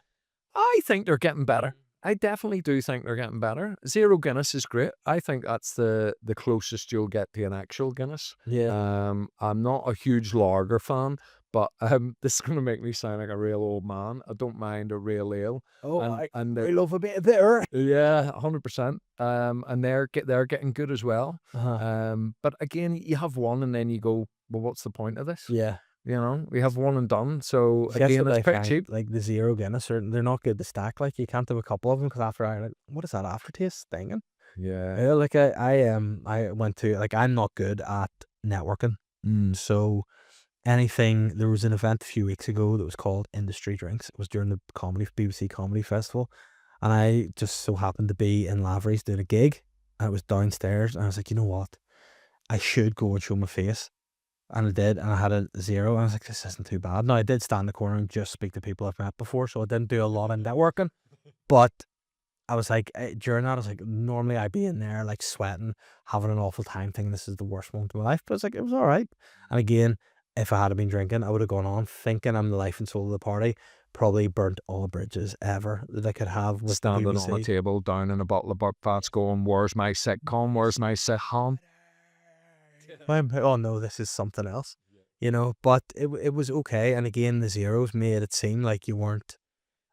I think they're getting better. I definitely do think they're getting better. Zero Guinness is great. I think that's the closest you'll get to an actual Guinness. Yeah. I'm not a huge lager fan, But this is gonna make me sound like a real old man. I don't mind a real ale. Oh, and I they're- love a bit of bitter. yeah, 100%. And they're getting good as well. But again, you have one and then you go, well, what's the point of this? Yeah. You know, we have one and done. So See, that's again, what it's I pretty find, cheap. like the zero Guinness, they're not good to stack. Like you can't do a couple of them because after I like, what is that aftertaste stinging? Yeah. Yeah, like I went to like I'm not good at networking, so anything. There was an event a few weeks ago that was called Industry Drinks. It was during the BBC Comedy Festival, and I just so happened to be in Lavery's doing a gig, and it was downstairs, and I was like, you know what, I should go and show my face. And I did, and I had a zero. And I was like, this isn't too bad. Now, I did stand in the corner and just speak to people I've met before, so I didn't do a lot of networking. But I was like, during that, I was like, normally I'd be in there, like, sweating, having an awful time, thinking this is the worst moment of my life. But it's like, it was all right. And again, if I had been drinking, I would have gone on thinking I'm the life and soul of the party, probably burnt all the bridges ever that I could have with Standing on BBC. a table, down in a bottle of Buckfast, going, "Where's my sitcom? Where's my sitcom?" Oh no, this is something else, you know. But it was okay. And again, the zeros made it seem like you weren't,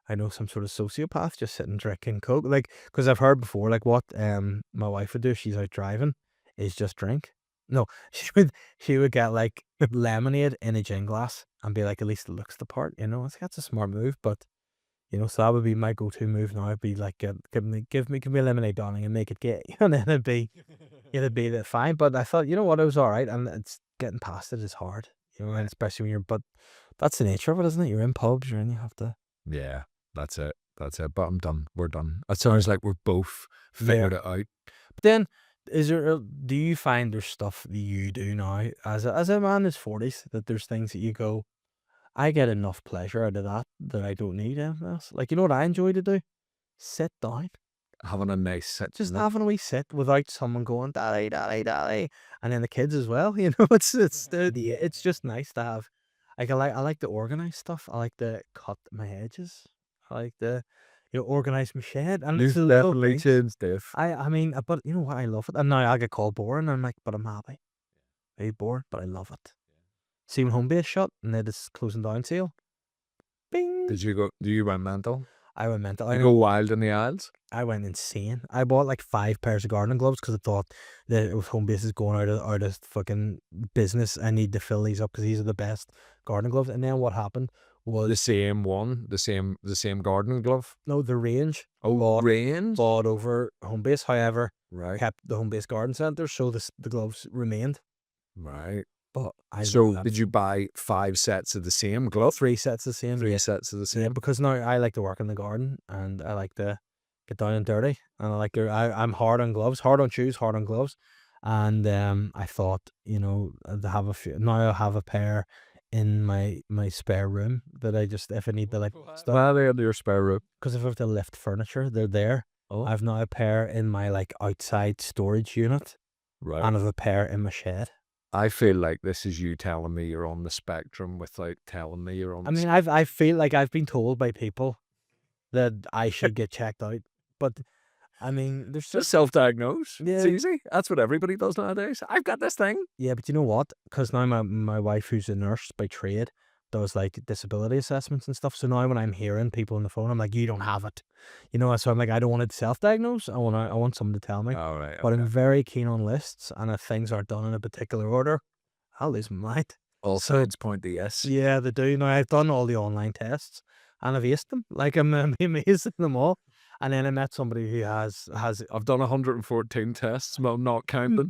I know, some sort of sociopath just sitting drinking coke. Like, because I've heard before, like what my wife would do if she's out driving is just drink. No, she would get like lemonade in a gin glass and be like, at least it looks the part, you know. I think that's a smart move, but you know, so that would be my go-to move now. It'd be like, give me a lemonade, darling, and make it gay, and then it'd be the fine. But I thought, you know what, it was all right, and it's getting past it is hard, you know, and especially when you're. But that's the nature of it, isn't it? You're in pubs, you have to. Yeah, that's it. That's it. But I'm done. We're done. It sounds like we're both figured it out. But then, do you find there's stuff that you do now as a man in his 40s that there's things that you go, I get enough pleasure out of that I don't need anything else. Like, you know what I enjoy to do? Sit down. Having a nice sit. Just isn't it? having a wee sit without someone going, daddy, daddy, daddy. And then the kids as well, you know, it's just nice to have. Like, I like to organize stuff. I like to cut my hedges. I like to, organize my shed. And it's You've the little definitely things. changed, Dave. I mean, but you know what? I love it. And now I get called boring. I'm like, but I'm happy. Very bored, but I love it. See when home base shut and then it's closing down sale. Bing. Did you go? Do you went mental? I went mental. You go wild in the aisles? I went insane. I bought like 5 pairs of gardening gloves because I thought that with home bases going out of fucking business, I need to fill these up because these are the best gardening gloves. And then what happened was The same one, the same gardening glove. no, the range Oh, range. bought over home base. However, Right, kept the home base garden centre, so the gloves remained. right. But So did you buy 5 sets of the same glove? 3 sets the same? 3 sets of the Yeah, same. because now I like to work in the garden and I like to get down and dirty, and I like to. I'm hard on gloves, hard on shoes, hard on gloves, and I thought, to have a few. Now I have a pair in my spare room that I just, if I need to like stuff, Well, they're in your spare room. because if I have to lift furniture, they're there. Oh, I've now a pair in my like outside storage unit, right. and I've a pair in my shed. I feel like this is you telling me you're on the spectrum without telling me you're on. I mean, I feel like I've been told by people that I should get checked out, but I mean, there's just just self-diagnose. It's Yeah. easy. That's what everybody does nowadays. I've got this thing. yeah, but you know what? Because now my wife, who's a nurse by trade, does like disability assessments and stuff. So now when I'm hearing people on the phone, I'm like, you don't have it, So I'm like, I don't want to self-diagnose. I want someone to tell me. All right. But I'm very keen on lists, and if things aren't done in a particular order, I'll lose my mind. All so- signs point to yes. Yeah, they do. Now I've done all the online tests, and I've aced them. Like I'm amazing them all. And then I met somebody who has I've done 114 tests. Well, not counting.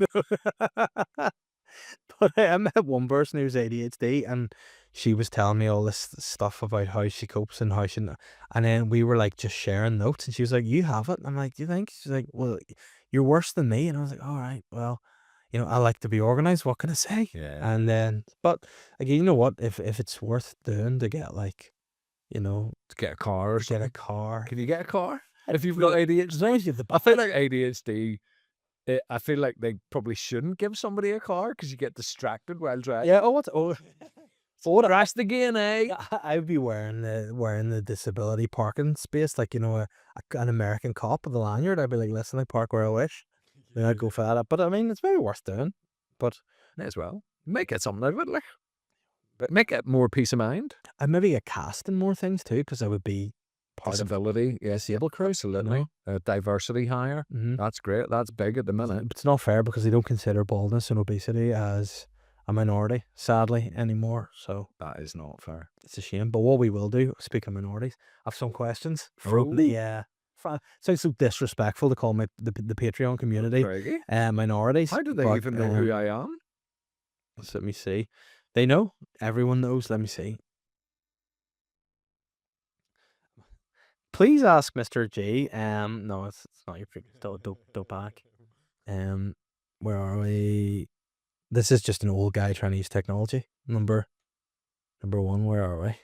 But I met one person who's ADHD, and she was telling me all this stuff about how she copes and how she, and then we were like just sharing notes, and she was like, "You have it." I'm like, "Do you think?" She's like, "Well, you're worse than me," and I was like, "All right, well, I like to be organized. What can I say?" Yeah. And then, but again, you know what? If it's worth doing to get like, To get a car or get something. a car, Can you get a car if you've got ADHD? as long as you have the I feel like ADHD. I feel like they probably shouldn't give somebody a car because you get distracted while driving. yeah. What? Rest again, eh? I'd be wearing the disability parking space, like an American cop with a lanyard. I'd be like, listen, I park where I wish. Then I'd go for that. But I mean, it's very worth doing. But May as well. Make it something out of it, like. But make it more peace of mind. I'd maybe get cast in more things too, because I would be part of Disability, yes, disabled crew. absolutely. Diversity hire. Mm-hmm. That's great. That's big at the minute. It's not fair because they don't consider baldness and obesity as a minority, sadly, anymore. So That is not fair. it's a shame. But what we will do, speaking of minorities, I have some questions from the sounds so disrespectful to call the Patreon community Craigie. minorities. How do they but, even know who I am? Let me see. They know. Everyone knows. Let me see. Please ask Mr. G. No, it's not your freaking dope back. Where are we? This is just an old guy trying to use technology. Number one. Where are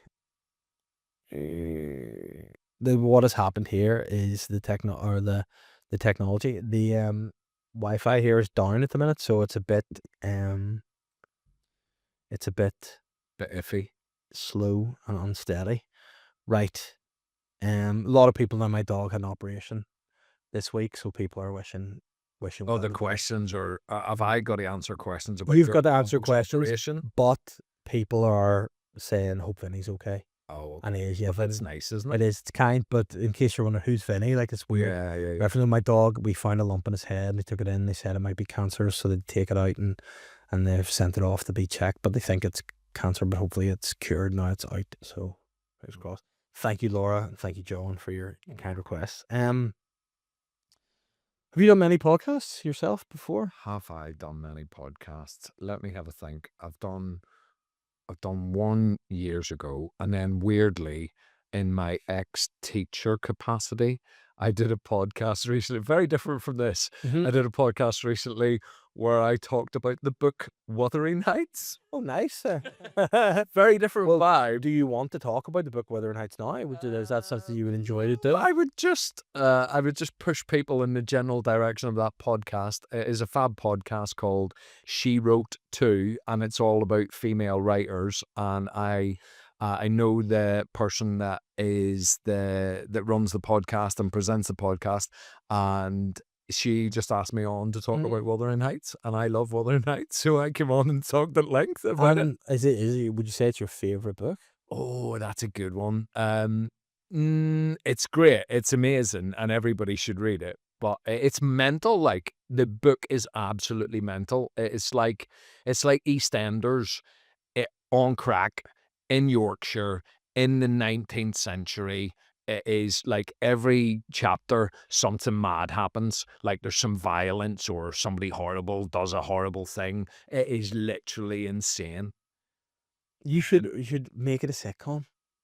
we? What has happened here is the technology. The Wi-Fi here is down at the minute, so it's a bit Bit iffy. slow and unsteady. Right. A lot of people know my dog had an operation this week, so people are wishing. Oh, the questions are. Have I got to answer questions about? You've your got to answer dog's questions, operation? but people are saying hope Vinny's okay. Oh, And he is, yeah. that's Vin, nice, isn't it it? is. It's kind, but in case you're wondering who's Vinny, like it's weird. Yeah. Reference to my dog, we found a lump in his head and they took it in. They said it might be cancerous, so they take it out and they've sent it off to be checked. But they think it's cancer, but hopefully it's cured now. It's out. So fingers crossed. Thank you, Laura, and thank you, John, for your kind requests. Have you done many podcasts yourself before? Have I done many podcasts? Let me have a think. I've done one years ago, and then weirdly, in my ex-teacher capacity, I did a podcast recently, very different from this. Mm-hmm. I did a podcast recently where I talked about the book Wuthering Heights. Oh, nice. Very different vibe. Do you want to talk about the book Wuthering Heights now? Is that something you would enjoy to do? I would just push people in the general direction of that podcast. It is a fab podcast called She Wrote Too, and it's all about female writers. And I know the person that runs the podcast and presents the podcast, and she just asked me on to talk about Wuthering Heights, and I love Wuthering Heights, so I came on and talked at length about it. Is it? Would you say it's your favorite book? Oh, that's a good one. It's great. It's amazing, and everybody should read it. But it's mental. Like, the book is absolutely mental. It's like EastEnders on crack in Yorkshire in the 19th century. It is like every chapter something mad happens, like there's some violence or somebody horrible does a horrible thing. It is literally insane. You should make it a sitcom.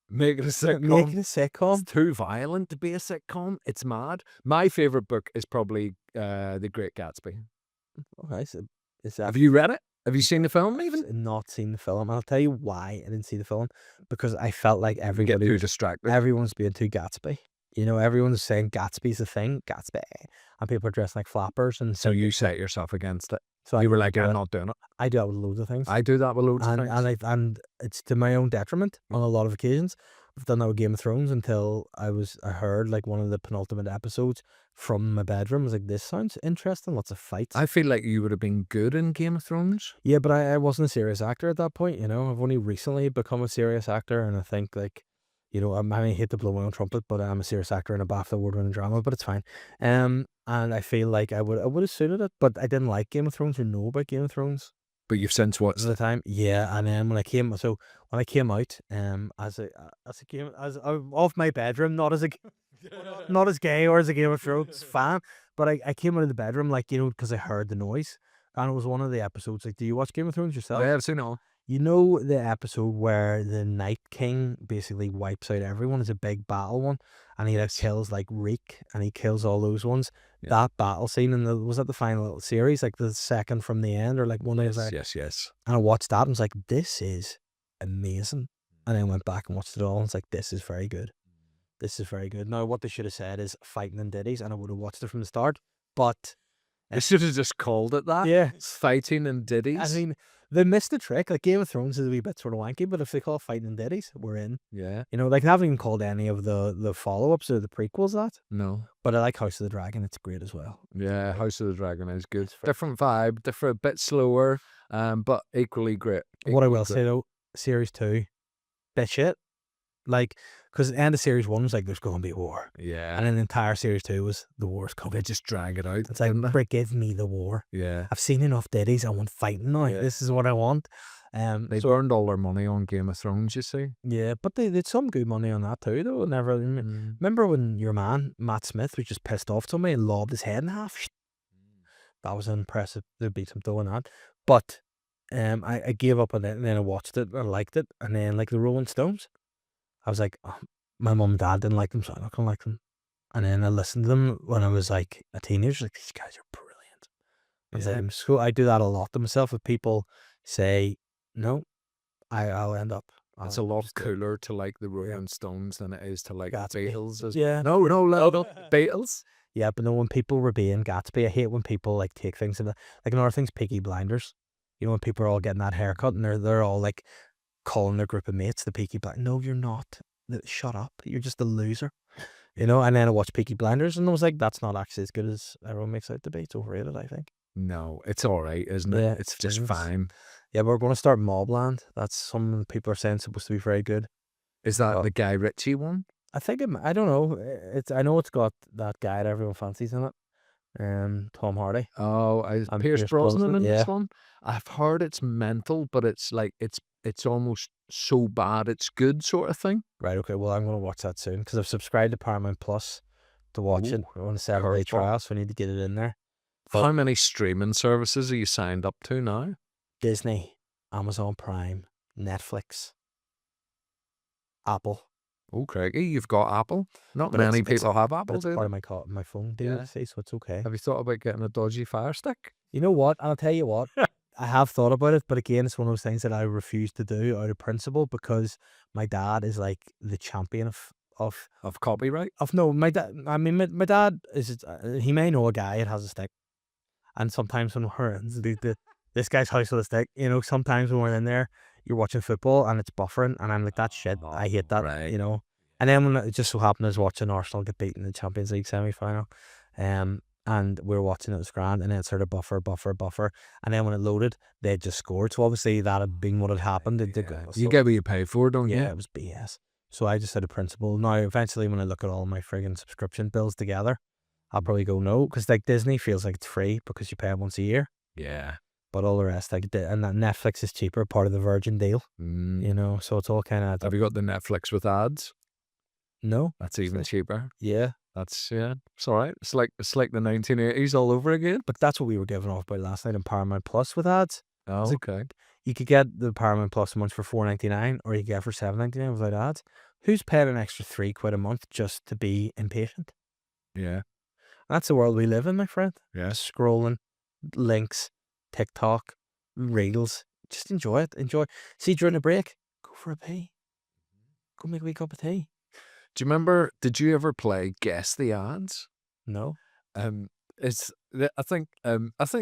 Make it a sitcom. Make it a sitcom. It's too violent to be a sitcom. It's mad. My favorite book is probably The Great Gatsby. Okay, so is that? Have you read it? Have you seen the film even? Not seen the film. I'll tell you why I didn't see the film, because I felt like Get everybody, too distracted. everyone's being too Gatsby. You know, everyone's saying Gatsby's the thing, Gatsby, and people are dressed like flappers, and So you set yourself against it. so You were I like, do I'm it. not doing it. I do that with loads of things. I do that with loads of and things. and it's to my own detriment on a lot of occasions. I've done that with Game of Thrones until I heard like one of the penultimate episodes from my bedroom. I was like, this sounds interesting. Lots of fights. I feel like you would have been good in Game of Thrones. Yeah, but I wasn't a serious actor at that point. You know, I've only recently become a serious actor, and I think like, you know, I hate to blow my own trumpet, but I'm a serious actor in a BAFTA award-winning drama. But it's fine. And I feel like I would have suited it, but I didn't like Game of Thrones or know about Game of Thrones But you've since watched at the time. Yeah, and then when I came out, off my bedroom, not as gay or as a Game of Thrones fan, but I came out of the bedroom, like, you know, because I heard the noise, and it was one of the episodes. Like, do you watch Game of Thrones yourself? Yeah, I've seen it all. You know the episode where the Night King basically wipes out everyone? It's a big battle one, and he like kills like Reek, and he kills all those ones. Yeah. That battle scene, was that the final series, like the second from the end, or like one of those? Yes. And I watched that and was like, this is amazing. And then went back and watched it all and was like, this is very good. This is very good. Now, what they should have said is fighting and ditties, and I would have watched it from the start. But They should have just called it that. yeah, It's fighting and ditties. I mean, they missed the trick. Like, Game of Thrones is a wee bit sort of wanky, but if they call it fighting and ditties, we're in. yeah. You know, like, they haven't even called any of the follow-ups or the prequels that. No. But I like House of the Dragon. It's great as well. Yeah, House of the Dragon is good. It's very- Different vibe, different, bit slower, but equally great. What I Equally will great. say, though, series 2, bit shit. Like, because the end of series 1 was like, there's going to be war. Yeah. And then the entire series 2 was the war's coming. They just drag it out. It's like, didn't they? Brick, give me the war. Yeah. I've seen enough Diddies. I want fighting now. Yeah. This is what I want. They So, burned all their money on Game of Thrones, you see. yeah, but they did some good money on that too, though. Never remember when your man Matt Smith was just pissed off to me and lobbed his head in half. That was impressive. They beat him doing that. But I gave up on it, and then I watched it. I liked it, and then like the Rolling Stones, I was like, oh, my mum and dad didn't like them, so I'm not gonna like them. And then I listened to them when I was like a teenager. Like, these guys are brilliant. And Yeah. in school, I do that a lot to myself. If people say no, I'll end up. It's a lot cooler to like the Rolling Stones than it is to like Gatsby. Beatles. Yeah. No, Beatles. Yeah, but no, when people were being Gatsby, I hate when people like take things and like another thing's Peaky Blinders. You know, when people are all getting that haircut and they're all like calling their group of mates the Peaky Blinders. No, you're not. Shut up. You're just a loser. You know, and then I watched Peaky Blinders and I was like, that's not actually as good as everyone makes out to be. It's overrated, I think. No, it's all right, isn't it? Yeah, It's it just is. fine. Yeah, we're going to start Mobland. That's some people are saying supposed to be very good. Is that the Guy Ritchie one? I think I don't know. I know it's got that guy that everyone fancies in it. Tom Hardy. Oh, And Pierce Pierce Brosnan Brosnan, in yeah. this one. I've heard it's mental, but it's like it's almost so bad it's good sort of thing. Right, okay. Well, I'm going to watch that soon because I've subscribed to Paramount Plus to watch it. We're on a 7-day Careful. trial, so I need to get it in there. How many streaming services are you signed up to now? Disney, Amazon Prime, Netflix, Apple. Oh, Craigie, you've got Apple. Not But many it's- people have But Apple, it's do part they? of my phone deal, Yeah. see, so it's okay. Have you thought about getting a dodgy Fire Stick? You know what? I'll tell you what. I have thought about it, but again, it's one of those things that I refuse to do out of principle because my dad is like the champion of Copyright? no, my dad. I mean, my dad is. He may know a guy that has a stick, and sometimes when we're in this guy's house with a stick, you know, sometimes when we're in there, you're watching football and it's buffering, and I'm like, that shit. I hate that. Right. You know. And then when it just so happened, I was watching Arsenal get beaten in the Champions League semi-final, and we were watching it was grand, and then it started buffer, and then when it loaded, they had just scored. So obviously that had been what had happened. It did go. You So- get what you pay for, don't yeah, you? it was BS. So I just had a principle. Now, eventually, when I look at all my friggin' subscription bills together, I'll probably go no, because like Disney feels like it's free because you pay it once a year, Yeah. but all the rest, like, and that Netflix is cheaper, part of the Virgin deal, you know. So it's all kind of Have you got the Netflix with ads? no, That's even cheaper. yeah. That's it's all right. It's like the 1980s all over again. But that's what we were giving off about last night in Paramount Plus with ads. Oh, it- okay. You could get the Paramount Plus a month for $4.99, or you could get it for $7.99 without ads. Who's paying an extra £3 a month just to be impatient? Yeah. That's the world we live in, my friend. Yeah. Scrolling, links, TikTok, reels. Just enjoy it. Enjoy. See, during a break, go for a pee. Go make a wee cup of tea. Do you remember? Did you ever play Guess the Ads? No. I think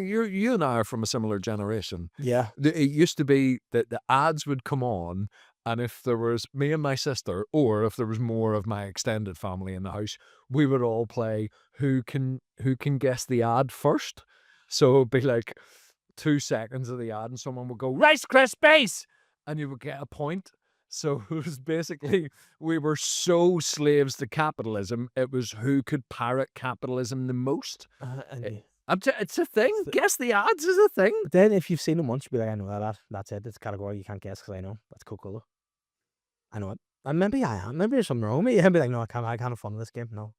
you and I are from a similar generation. Yeah. It used to be that the ads would come on, and if there was me and my sister, or if there was more of my extended family in the house, we would all play who can guess the ad first. So it'd be like 2 seconds of the ad, and someone would go Rice Krispies, and you would get a point. So it was basically, we were so slaves to capitalism. It was who could parrot capitalism the most. It's a thing. Guess the ads is a thing. But then if you've seen them once, you'll be like, I know that ad. That's it. It's a category you can't guess because I know. That's Coca-Cola. I know it. And maybe I am. Maybe there's something wrong with me. I'd be like, no, I can't have fun with this game. No.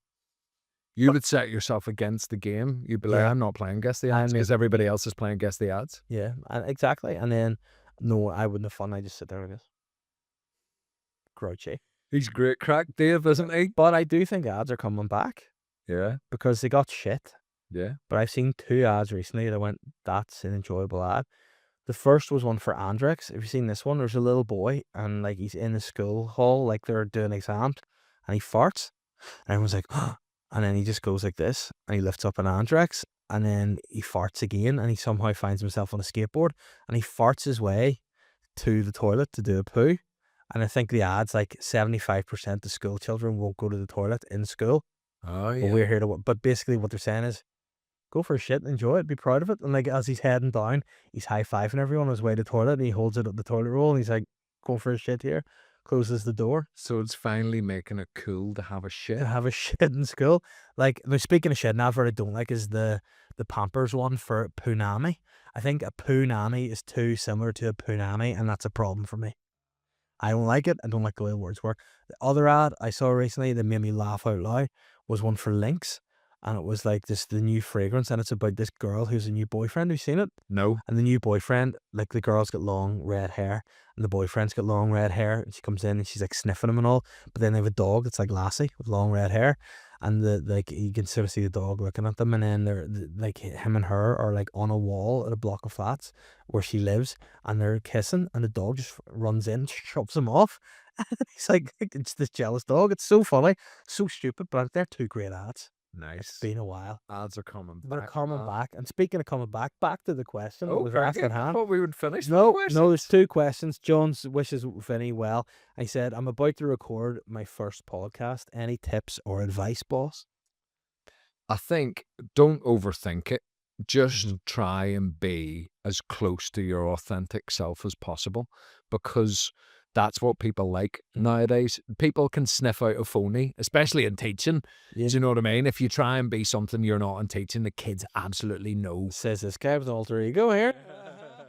You would set yourself against the game. You'd be like, Yeah. I'm not playing Guess the Ads because everybody else is playing Guess the Ads. Yeah, exactly. And then, no, I wouldn't have fun. I just sit there, I guess. Grouchy. He's great crack, Dave, isn't he? But I do think ads are coming back Yeah, because they got shit. yeah. But I've seen 2 ads recently that went, that's an enjoyable ad. The first was one for Andrex. Have you seen this one? There's a little boy and like he's in the school hall, like they're doing exams, and he farts. And everyone's like, oh. And then he just goes like this and he lifts up an Andrex and then he farts again and he somehow finds himself on a skateboard and he farts his way to the toilet to do a poo. And I think the ad's like 75% of school children won't go to the toilet in school. Oh, But yeah. we're here to, but basically what they're saying is, go for a shit, enjoy it, be proud of it. And like as he's heading down, he's high-fiving everyone on his way to the toilet and he holds it up the toilet roll and he's like, going for a shit here, closes the door. So it's finally making it cool to have a shit. To have a shit in school. Like, now speaking of shit, another I don't like is the Pampers one for punani. I think a punani is too similar to a punani, and that's a problem for me. I don't like it. I don't like the way the words work. The other ad I saw recently that made me laugh out loud was one for Lynx, and it was like the new fragrance, and it's about this girl who's a new boyfriend. Have you seen it? No. And the new boyfriend, like the girl's got long red hair and the boyfriend's got long red hair, and she comes in and she's like sniffing him and all, but then they have a dog that's like Lassie with long red hair, and like you can sort of see the dog looking at them, and then they're like him and her are like on a wall at a block of flats where she lives, and they're kissing, and the dog just runs in, shoves him off. And he's like, it's this jealous dog. It's so funny, so stupid, but they're two great ads. Nice. It's been a while. Ads are coming back. They're coming back. And speaking of coming back to the question that Oh, was very asked good. at I hand. thought we would finish. No, with no, there's questions. 2 questions. Jones wishes Vinny well. I said, I'm about to record my first podcast. Any tips or advice, boss? I think don't overthink it. Just try and be as close to your authentic self as possible, because that's what people like nowadays. People can sniff out a phony, especially in teaching. Yeah. Do you know what I mean? If you try and be something you're not in teaching, the kids absolutely know. Says this guy with an alter ego here.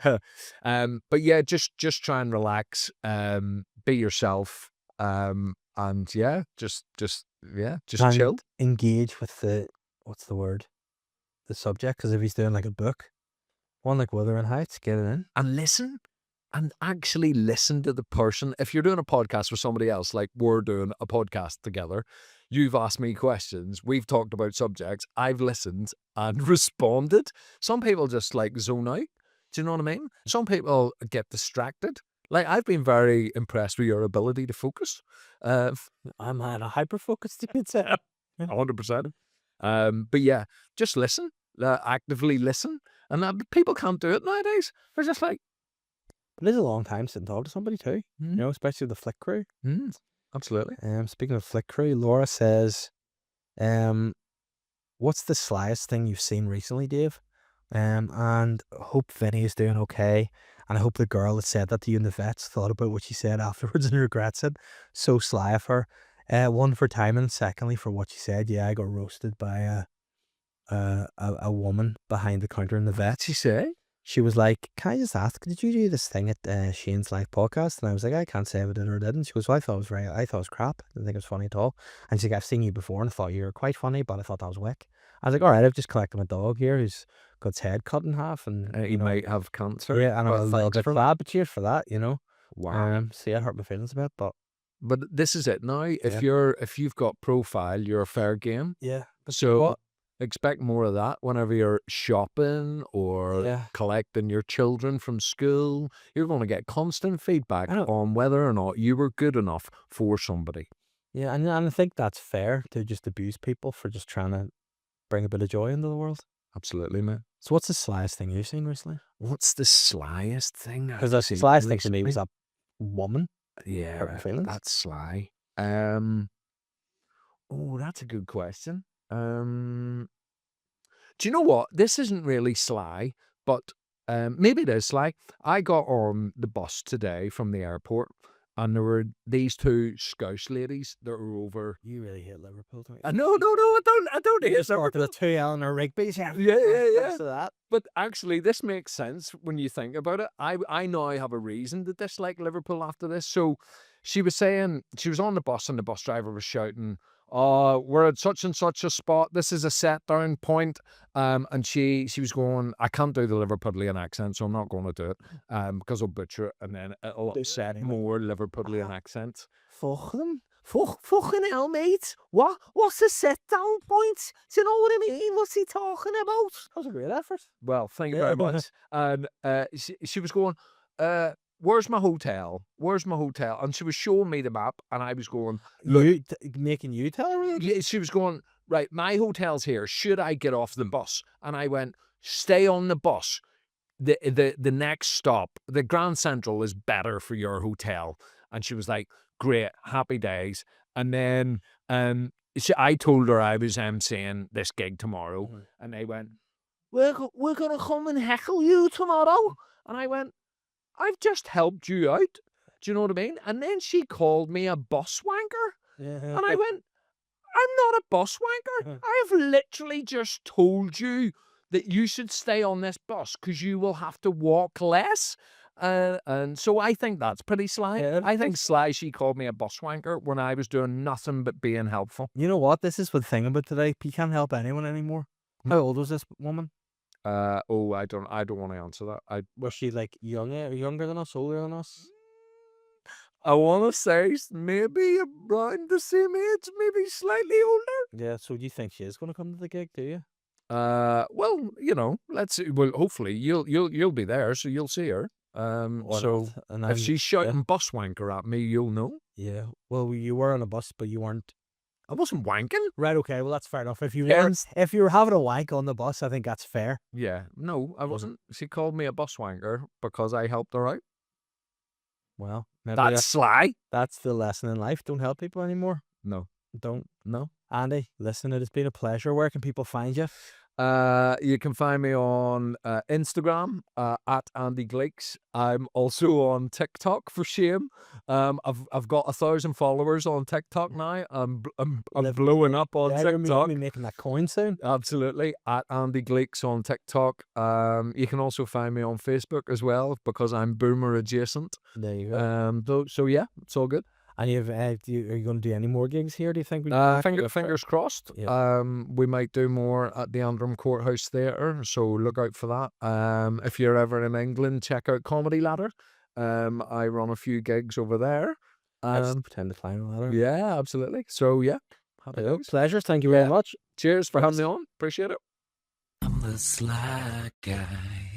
But yeah, just try and relax. Be yourself. And yeah, just And chill. engage with what's the word? The subject. Because if he's doing like a book, one like Wuthering Heights, get it in. And listen. And actually listen to the person. If you're doing a podcast with somebody else, like we're doing a podcast together, you've asked me questions, we've talked about subjects, I've listened and responded. Some people just like zone out. Do you know what I mean? Some people get distracted. Like, I've been very impressed with your ability to focus. I'm at a hyper focused, you could say. 100%. But yeah, just listen, actively listen. And people can't do it nowadays. They're just like, But it is a long time since I talked to somebody too. You know, especially the Flick crew. absolutely. Speaking of Flick crew, Laura says, what's the slyest thing you've seen recently, Dave? And I hope Vinny is doing okay. And I hope the girl that said that to you in the vets thought about what she said afterwards and regrets it. So sly of her. 1 for timing, secondly for what she said. Yeah, I got roasted by a woman behind the counter in the vet. She say? She was like, can I just ask, did you do this thing at Shane's live podcast? And I was like, I can't say if I did or didn't. She goes, well, I thought it was crap. I didn't think it was funny at all. And she's like, I've seen you before and I thought you were quite funny, but I thought that was wick. I was like, all right, I've just collected my dog here who's got his head cut in half, and He might have cancer. yeah, and I'm a little thanks bit for glad, but cheers for that, you know. Wow. See, I hurt my feelings a bit, but But this is it now. If you've got profile, you're a fair game. yeah. So what? expect more of that whenever you're shopping or Yeah. collecting your children from school. You're going to get constant feedback I know. on whether or not you were good enough for somebody. Yeah, and I think that's fair to just abuse people for just trying to bring a bit of joy into the world. Absolutely, man. So what's the slyest thing you've seen recently? What's the slyest thing? Because the slyest thing to me was that woman. Yeah, hurt my feelings. that's sly. Oh, that's a good question. Do you know what? This isn't really sly, but maybe it is sly. I got on the bus today from the airport, and there were these 2 Scouse ladies that were over. You really hate Liverpool, don't you? No, I don't hate Start to Liverpool. the 2 Eleanor Rigby's. Yeah. Yeah. Thanks to that. But actually, this makes sense when you think about it. I now have a reason to dislike Liverpool after this. So she was saying, she was on the bus and the bus driver was shouting, "Oh, we're at such and such a spot. This is a set down point." And she was going, "I can't do the Liverpudlian accent, so I'm not going to do it because I'll butcher it and then it'll Do it upset anyway. more Liverpudlian accents." Fuck them. Fucking hell, mate. What's the set down point? Do you know what I mean? What's he talking about? That was a great effort. Well, thank you Yeah. very much. And she was going, where's my hotel? Where's my hotel? And she was showing me the map, and I was going, look, Making you tell her? she was going, right, my hotel's here. Should I get off the bus? And I went, stay on the bus. The next stop, the Grand Central is better for your hotel. And she was like, great, happy days. And then I told her I was emceeing this gig tomorrow, and they went, we're going to come and heckle you tomorrow. And I went, I've just helped you out. Do you know what I mean? And then she called me a bus wanker. Yeah. And I went, I'm not a bus wanker. I have literally just told you that you should stay on this bus because you will have to walk less. And so I think that's pretty sly. Yeah, I think sly she called me a bus wanker when I was doing nothing but being helpful. You know what? This is the thing about today. You can't help anyone anymore. How old was this woman? I don't want to answer that. Was she like younger than us, older than us? I want to say maybe around the same age, maybe slightly older. Yeah. So do you think she is going to come to the gig? Do you? Well, let's see. Well, hopefully you'll be there, so you'll see her. Or So not? And if she's shouting bus wanker at me, you'll know. yeah. Well, you were on a bus, but you weren't. I wasn't wanking. Right. Okay. Well, that's fair enough. If you Hence- if you were having a wank on the bus, I think that's fair. Yeah, no, I wasn't. She called me a bus wanker because I helped her out. Well, maybe That's sly. that's the lesson in life. Don't help people anymore. No, Don't. no. Andy, listen, it has been a pleasure. Where can people find you? You can find me on Instagram at Andy Gleeks. I'm also on TikTok for shame. I've got 1,000 followers on TikTok now. I'm blowing up on Yeah, you're TikTok. making that coin soon. Absolutely, at Andy Gleeks on TikTok. You can also find me on Facebook as well because I'm boomer adjacent. There you go. So yeah, it's all good. And are you going to do any more gigs here? Do you think? Fingers crossed. Yeah. We might do more at the Antrim Courthouse Theatre, so look out for that. If you're ever in England, check out Comedy Ladder. I run a few gigs over there. I just pretend to climb a ladder. Yeah, absolutely. So yeah, happy There you go. days. Pleasure. Thank you very much. Cheers for having me on. Appreciate it. I'm the sly guy.